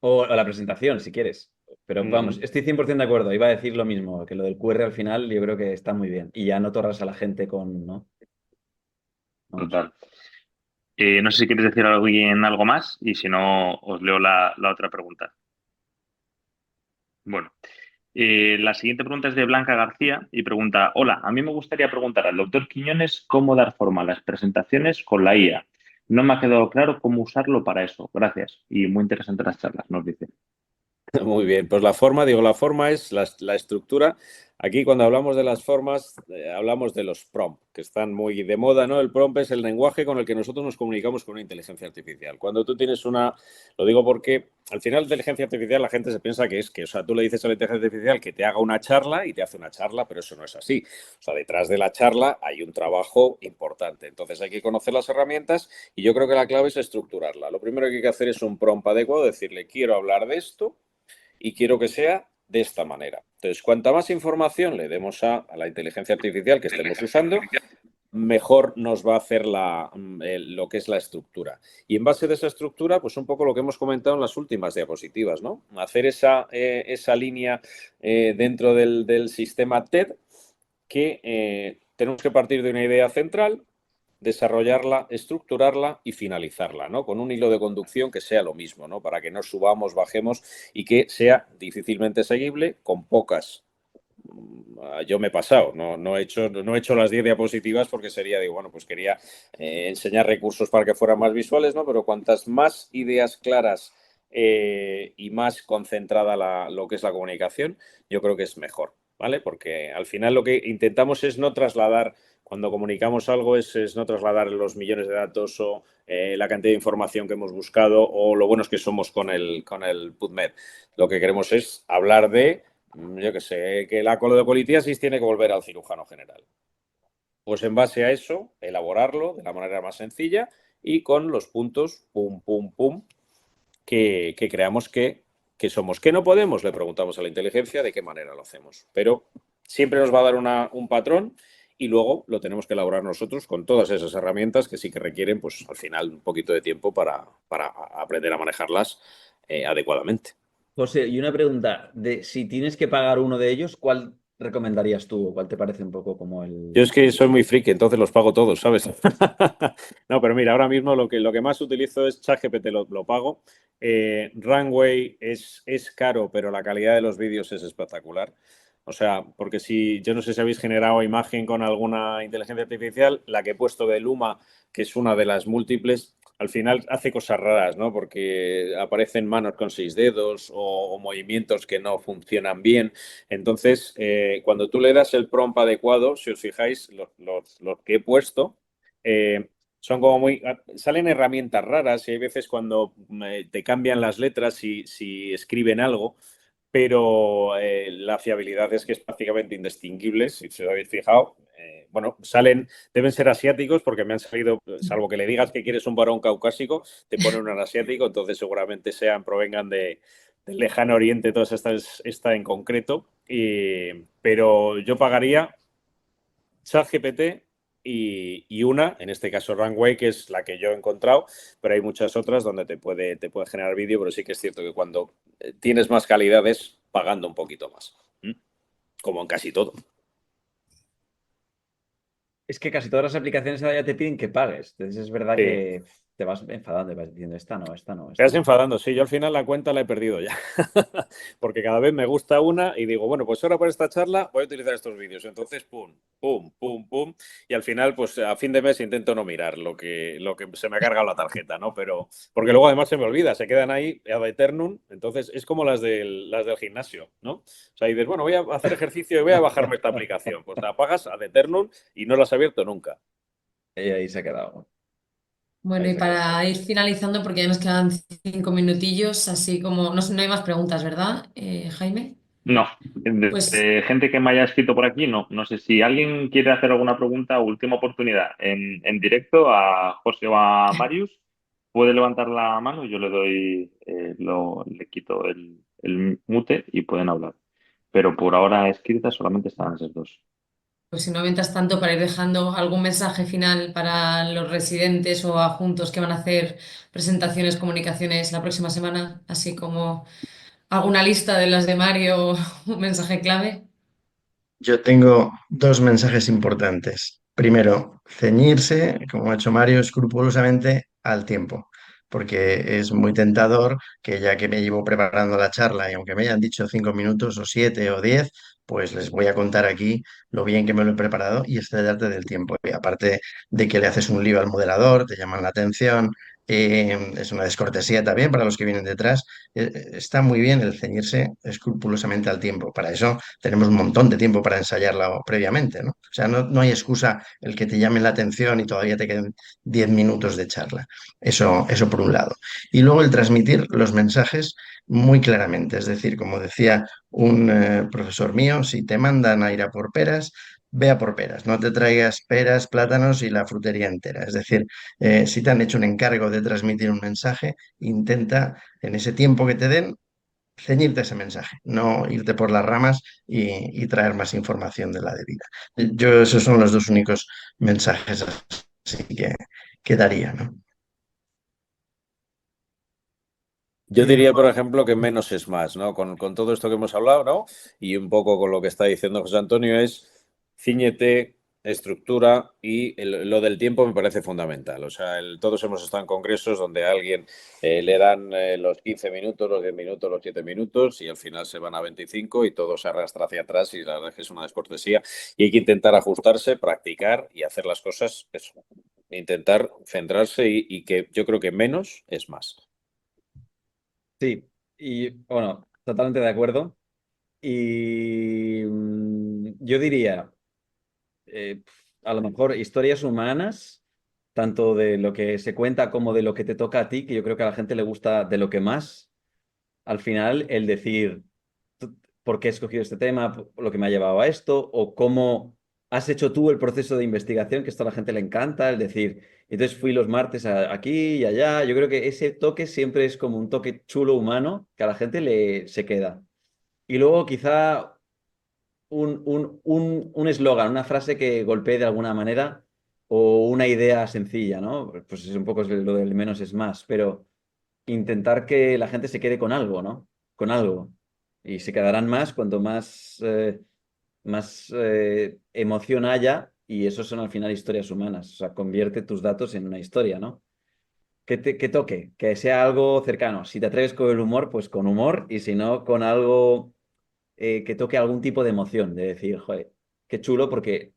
[SPEAKER 5] O la presentación, si quieres. Pero vamos, estoy 100% de acuerdo. Iba a decir lo mismo, que lo del QR al final yo creo que está muy bien. Y ya no torras a la gente con, ¿no? Vamos.
[SPEAKER 1] Total. No sé si quieres decir algo más y si no, os leo la otra pregunta. Bueno, la siguiente pregunta es de Blanca García y pregunta, hola, a mí me gustaría preguntar al doctor Quiñones cómo dar forma a las presentaciones con la IA. No me ha quedado claro cómo usarlo para eso. Gracias. Y muy interesantes las charlas, nos dice.
[SPEAKER 6] Muy bien, pues la forma es la estructura. Aquí cuando hablamos de las formas, hablamos de los prompts, que están muy de moda, ¿no? El prompt es el lenguaje con el que nosotros nos comunicamos con una inteligencia artificial. Cuando tú tienes lo digo porque al final la inteligencia artificial la gente se piensa o sea, tú le dices a la inteligencia artificial que te haga una charla y te hace una charla, pero eso no es así. O sea, detrás de la charla hay un trabajo importante. Entonces hay que conocer las herramientas y yo creo que la clave es estructurarla. Lo primero que hay que hacer es un prompt adecuado, decirle, quiero hablar de esto y quiero que sea de esta manera. Entonces, cuanta más información le demos a la inteligencia artificial que estemos usando, mejor nos va a hacer lo que es la estructura. Y en base de esa estructura, pues un poco lo que hemos comentado en las últimas diapositivas, ¿no? Hacer esa línea dentro del sistema TED que tenemos que partir de una idea central, desarrollarla, estructurarla y finalizarla, ¿no? Con un hilo de conducción que sea lo mismo, ¿no? Para que no subamos, bajemos y que sea difícilmente seguible, con pocas. Yo me he pasado, no he hecho las 10 diapositivas porque digo, bueno, pues quería enseñar recursos para que fueran más visuales, ¿no? Pero cuantas más ideas claras y más concentrada lo que es la comunicación, yo creo que es mejor, ¿vale? Porque al final lo que intentamos es no trasladar, cuando comunicamos algo, es no trasladar los millones de datos o la cantidad de información que hemos buscado o lo buenos que somos con el PubMed. Lo que queremos es hablar de, yo qué sé, que la colitiasis tiene que volver al cirujano general. Pues en base a eso, elaborarlo de la manera más sencilla y con los puntos, pum, pum, pum, que creamos que somos. ¿Qué no podemos? Le preguntamos a la inteligencia de qué manera lo hacemos. Pero siempre nos va a dar un patrón y luego lo tenemos que elaborar nosotros con todas esas herramientas que sí que requieren, pues al final, un poquito de tiempo para aprender a manejarlas adecuadamente.
[SPEAKER 5] José, y una pregunta, de si tienes que pagar uno de ellos, ¿cuál recomendarías tú? ¿O cuál te parece un poco como el...?
[SPEAKER 6] Yo es que soy muy friki, entonces los pago todos, ¿sabes? No, pero mira, ahora mismo lo que más utilizo es ChatGPT, lo pago. Runway es caro, pero la calidad de los vídeos es espectacular. O sea, porque yo no sé si habéis generado imagen con alguna inteligencia artificial, la que he puesto de Luma, que es una de las múltiples, al final hace cosas raras, ¿no? Porque aparecen manos con 6 dedos o movimientos que no funcionan bien. Entonces, cuando tú le das el prompt adecuado, si os fijáis, los que he puesto son como salen herramientas raras y hay veces cuando te cambian las letras si escriben algo, pero la fiabilidad es que es prácticamente indistinguible, si os habéis fijado. Bueno, deben ser asiáticos porque me han salido, salvo que le digas que quieres un varón caucásico, te ponen un asiático, entonces seguramente provengan del lejano oriente, todas esta en concreto. Pero yo pagaría ChatGPT y una, en este caso Runway, que es la que yo he encontrado, pero hay muchas otras donde te puede generar vídeo, pero sí que es cierto que cuando tienes más calidad es pagando un poquito más, como en casi todo.
[SPEAKER 5] Es que casi todas las aplicaciones ahora ya te piden que pagues. Entonces es verdad
[SPEAKER 6] Sí.
[SPEAKER 5] que te vas enfadando y vas diciendo, esta no, esta no,
[SPEAKER 6] Te
[SPEAKER 5] esta
[SPEAKER 6] vas
[SPEAKER 5] no.
[SPEAKER 6] enfadando, sí, yo al final la cuenta la he perdido ya, porque cada vez me gusta una y digo, bueno, pues ahora para esta charla voy a utilizar estos vídeos, entonces pum, pum, pum, pum, y al final pues a fin de mes intento no mirar lo que se me ha cargado la tarjeta, ¿no? Pero, porque luego además se me olvida, se quedan ahí ad eternum, entonces es como las del gimnasio, ¿no? O sea, dices, bueno, voy a hacer ejercicio y voy a bajarme esta aplicación, pues la apagas ad eternum y no la has abierto nunca.
[SPEAKER 5] Y ahí se ha quedado.
[SPEAKER 2] Bueno,
[SPEAKER 5] Ahí
[SPEAKER 2] y
[SPEAKER 5] se ha quedado.
[SPEAKER 2] para ir finalizando, porque ya nos quedan 5 minutillos, así como no, no hay más preguntas, ¿verdad, Jaime?
[SPEAKER 1] No,
[SPEAKER 2] Pues,
[SPEAKER 1] de gente que me haya escrito por aquí, no. No sé si alguien quiere hacer alguna pregunta, última oportunidad en directo a José o a Marius, puede levantar la mano y yo le doy, le quito el mute y pueden hablar. Pero por ahora escritas solamente están esos dos.
[SPEAKER 2] pues si no, mientras tanto, para ir dejando algún mensaje final para los residentes o adjuntos que van a hacer presentaciones, comunicaciones la próxima semana, así como alguna lista de las de Mario, un mensaje clave.
[SPEAKER 4] Yo tengo dos mensajes importantes. Primero, ceñirse, como ha hecho Mario, escrupulosamente al tiempo, porque es muy tentador que ya que me llevo preparando la charla y aunque me hayan dicho 5 minutos o 7 o 10, pues les voy a contar aquí lo bien que me lo he preparado y excederte del tiempo. Y aparte de que le haces un lío al moderador, te llaman la atención, es una descortesía también para los que vienen detrás. Está muy bien el ceñirse escrupulosamente al tiempo. Para eso tenemos un montón de tiempo para ensayarla previamente, ¿no? O sea, no hay excusa el que te llame la atención y todavía te queden 10 minutos de charla. Eso por un lado. Y luego el transmitir los mensajes muy claramente. Es decir, como decía un profesor mío, si te mandan a ir a por peras, ve a por peras. No te traigas peras, plátanos y la frutería entera. Es decir, si te han hecho un encargo de transmitir un mensaje, intenta en ese tiempo que te den ceñirte a ese mensaje, no irte por las ramas y traer más información de la debida. Yo, esos son los dos únicos mensajes así que daría, ¿no?
[SPEAKER 6] Yo diría, por ejemplo, que menos es más, ¿no? Con todo esto que hemos hablado, ¿no? Y un poco con lo que está diciendo José Antonio es cíñete, estructura y lo del tiempo me parece fundamental. O sea, todos hemos estado en congresos donde a alguien le dan los 15 minutos, los 10 minutos, los 7 minutos y al final se van a 25 y todo se arrastra hacia atrás y la verdad es que es una descortesía y hay que intentar ajustarse, practicar y hacer las cosas, eso, intentar centrarse y que yo creo que menos es más.
[SPEAKER 5] Sí, y bueno, totalmente de acuerdo. Y yo diría, eh, a lo mejor historias humanas, tanto de lo que se cuenta como de lo que te toca a ti, que yo creo que a la gente le gusta de lo que más, al final, el decir por qué he escogido este tema, lo que me ha llevado a esto, o cómo has hecho tú el proceso de investigación, que esto a la gente le encanta, el decir, entonces fui los martes aquí y allá. Yo creo que ese toque siempre es como un toque chulo humano que a la gente se queda. Y luego quizá un eslogan, una frase que golpee de alguna manera o una idea sencilla, ¿no? Pues es un poco lo del menos es más, pero intentar que la gente se quede con algo, ¿no? Con algo. Y se quedarán más cuanto más emoción haya y eso son al final historias humanas. O sea, convierte tus datos en una historia, ¿no? Que toque, que sea algo cercano. Si te atreves con el humor, pues con humor y si no, con algo que toque algún tipo de emoción, de decir, joder, qué chulo porque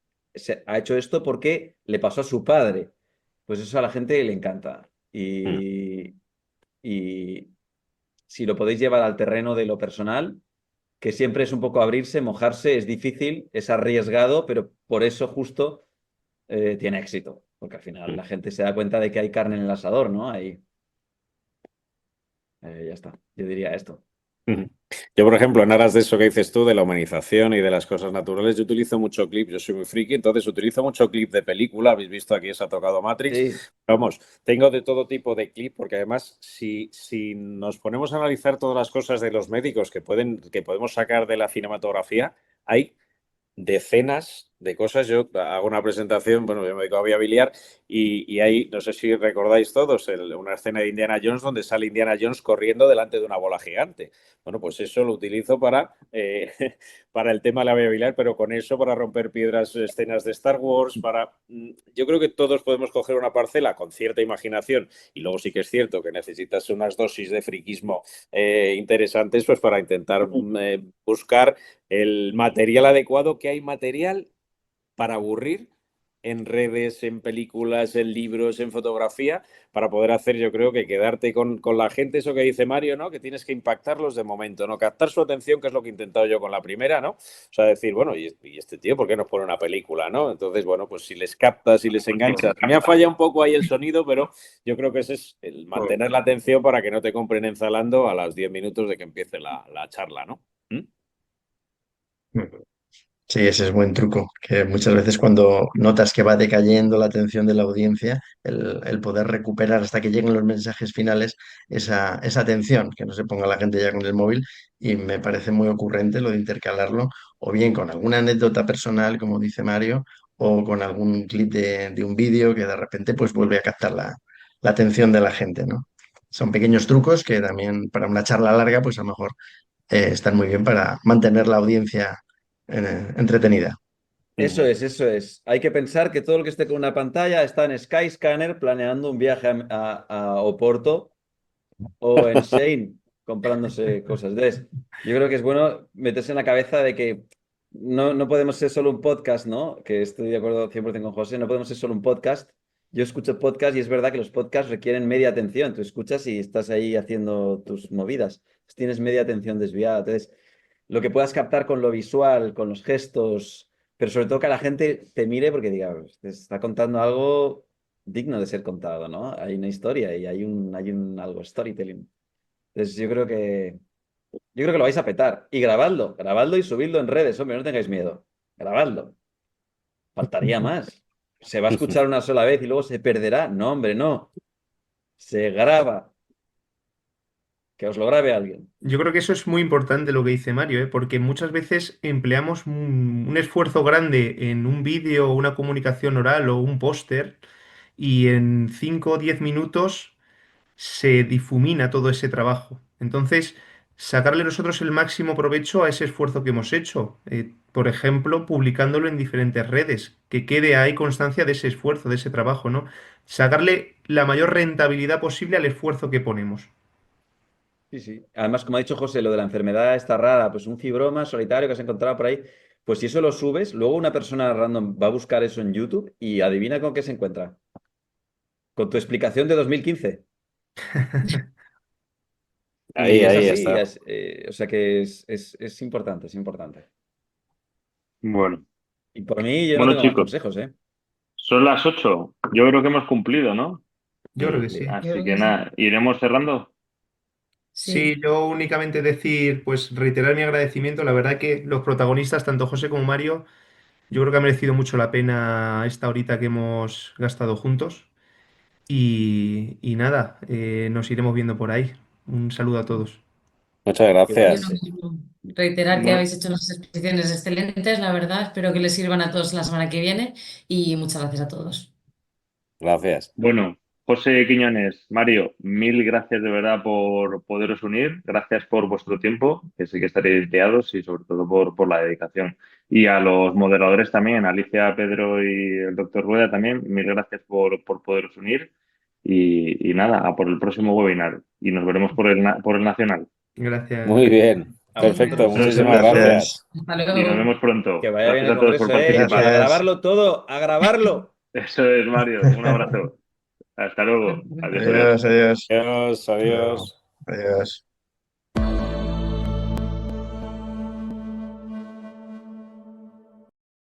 [SPEAKER 5] ha hecho esto porque le pasó a su padre. Pues eso a la gente le encanta.
[SPEAKER 6] Mm.
[SPEAKER 5] Y si lo podéis llevar al terreno de lo personal, que siempre es un poco abrirse, mojarse, es difícil, es arriesgado, pero por eso justo tiene éxito, porque al final la gente se da cuenta de que hay carne en el asador, ¿no? Ahí, ya está, yo diría esto.
[SPEAKER 6] Ujú. Yo, por ejemplo, en aras de eso que dices tú, de la humanización y de las cosas naturales, yo utilizo mucho clip, yo soy muy friki, entonces utilizo mucho clip de película, habéis visto aquí se ha tocado Matrix,
[SPEAKER 5] Sí,
[SPEAKER 6] vamos, tengo de todo tipo de clip, porque además si nos ponemos a analizar todas las cosas de los médicos que podemos sacar de la cinematografía, hay decenas de cosas. Yo hago una presentación, bueno, yo me dedico a vía biliar y hay, no sé si recordáis todos, una escena de Indiana Jones donde sale Indiana Jones corriendo delante de una bola gigante. Bueno, pues eso lo utilizo para, para el tema de la vía biliar, pero con eso para romper piedras, escenas de Star Wars, yo creo que todos podemos coger una parcela con cierta imaginación y luego sí que es cierto que necesitas unas dosis de friquismo interesantes pues para intentar buscar el material adecuado, que hay material para aburrir en redes, en películas, en libros, en fotografía, para poder hacer, yo creo que quedarte con la gente, eso que dice Mario, ¿no? Que tienes que impactarlos de momento, ¿no? Captar su atención, que es lo que he intentado yo con la primera, ¿no? O sea, decir, bueno, ¿y este tío por qué nos pone una película, no? Entonces, bueno, pues si les captas, si les enganchas. Me ha fallado un poco ahí el sonido, pero yo creo que ese es el mantener la atención para que no te compren enzalando a los 10 minutos de que empiece la charla, ¿no? ¿Mm?
[SPEAKER 4] Sí, ese es buen truco, que muchas veces cuando notas que va decayendo la atención de la audiencia, el poder recuperar hasta que lleguen los mensajes finales esa atención, que no se ponga la gente ya con el móvil, y me parece muy ocurrente lo de intercalarlo, o bien con alguna anécdota personal, como dice Mario, o con algún clip de un vídeo que de repente pues vuelve a captar la atención de la gente, ¿no? Son pequeños trucos que también para una charla larga, pues a lo mejor están muy bien para mantener la audiencia entretenida.
[SPEAKER 5] Eso es, eso es. Hay que pensar que todo el que esté con una pantalla está en Skyscanner planeando un viaje a Oporto o en Shein comprándose cosas. Entonces, yo creo que es bueno meterse en la cabeza de que no podemos ser solo un podcast, ¿no? Que estoy de acuerdo 100% con José, no podemos ser solo un podcast. Yo escucho podcast y es verdad que los podcasts requieren media atención. Tú escuchas y estás ahí haciendo tus movidas. Tienes media atención desviada. Entonces, lo que puedas captar con lo visual, con los gestos, pero sobre todo que la gente te mire porque diga, te está contando algo digno de ser contado, ¿no? Hay una historia y hay un algo storytelling. Entonces yo creo que lo vais a petar. Y grabadlo y subidlo en redes, hombre, no tengáis miedo. Grabadlo. Faltaría más. Se va a escuchar una sola vez y luego se perderá. No, hombre, no. Se graba. Que os lo grabe alguien.
[SPEAKER 3] Yo creo que eso es muy importante lo que dice Mario, ¿eh? Porque muchas veces empleamos un esfuerzo grande en un vídeo, una comunicación oral o un póster y en 5 o 10 minutos se difumina todo ese trabajo. Entonces, sacarle nosotros el máximo provecho a ese esfuerzo que hemos hecho. Por ejemplo, publicándolo en diferentes redes, que quede ahí constancia de ese esfuerzo, de ese trabajo, ¿no? Sacarle la mayor rentabilidad posible al esfuerzo que ponemos.
[SPEAKER 5] Sí, sí. Además, como ha dicho José, lo de la enfermedad está rara, pues un fibroma solitario que has encontrado por ahí, pues si eso lo subes, luego una persona random va a buscar eso en YouTube y adivina con qué se encuentra. Con tu explicación de 2015. Y es
[SPEAKER 6] Ahí
[SPEAKER 5] así,
[SPEAKER 6] está.
[SPEAKER 5] o sea que es importante, es importante.
[SPEAKER 1] Bueno,
[SPEAKER 5] Y por mí yo no
[SPEAKER 1] bueno
[SPEAKER 5] tengo más
[SPEAKER 1] chicos,
[SPEAKER 5] consejos, ¿eh?
[SPEAKER 1] son las 8. Yo creo que hemos cumplido, ¿no?
[SPEAKER 3] Yo creo
[SPEAKER 5] Sí,
[SPEAKER 3] que
[SPEAKER 5] sí.
[SPEAKER 3] sí.
[SPEAKER 1] Así que nada, iremos cerrando.
[SPEAKER 3] Sí,
[SPEAKER 2] Sí,
[SPEAKER 3] yo únicamente decir, pues reiterar mi agradecimiento. La verdad que los protagonistas, tanto José como Mario, yo creo que ha merecido mucho la pena esta horita que hemos gastado juntos. Y nada, nos iremos viendo por ahí. Un saludo a todos.
[SPEAKER 6] Muchas
[SPEAKER 2] yo lo
[SPEAKER 6] gracias.
[SPEAKER 2] mismo. Reiterar que
[SPEAKER 1] Bueno,
[SPEAKER 2] habéis hecho unas exposiciones excelentes, la verdad. Espero que les sirvan a todos la semana que viene y muchas gracias a todos.
[SPEAKER 6] Gracias.
[SPEAKER 1] bueno, José Quiñones, Mario, mil gracias de verdad por poderos unir. Gracias por vuestro tiempo, que sé que estaréis liados y sobre todo por la dedicación. Y a los moderadores también, Alicia, Pedro y el doctor Rueda también, mil gracias por poderos unir. Y nada, a por el próximo webinar. Y nos veremos por el Nacional.
[SPEAKER 3] Gracias,
[SPEAKER 6] Muy
[SPEAKER 3] Jaime.
[SPEAKER 6] bien.
[SPEAKER 5] A
[SPEAKER 6] Perfecto.
[SPEAKER 5] vosotros.
[SPEAKER 1] Muchas
[SPEAKER 6] Muchísimas
[SPEAKER 1] gracias.
[SPEAKER 6] gracias.
[SPEAKER 2] Hasta
[SPEAKER 1] Y nos
[SPEAKER 2] luego.
[SPEAKER 1] vemos pronto.
[SPEAKER 5] Que vaya bien
[SPEAKER 1] Gracias
[SPEAKER 5] el
[SPEAKER 1] a todos por
[SPEAKER 5] congreso, ¿eh? Y a
[SPEAKER 1] participar.
[SPEAKER 4] Gracias.
[SPEAKER 5] grabarlo todo, a grabarlo.
[SPEAKER 1] Eso es, Mario. Un abrazo. Hasta luego. Adiós, adiós.
[SPEAKER 4] Adiós, adiós.
[SPEAKER 6] Adiós,
[SPEAKER 4] Hasta luego.
[SPEAKER 6] adiós.
[SPEAKER 4] Adiós.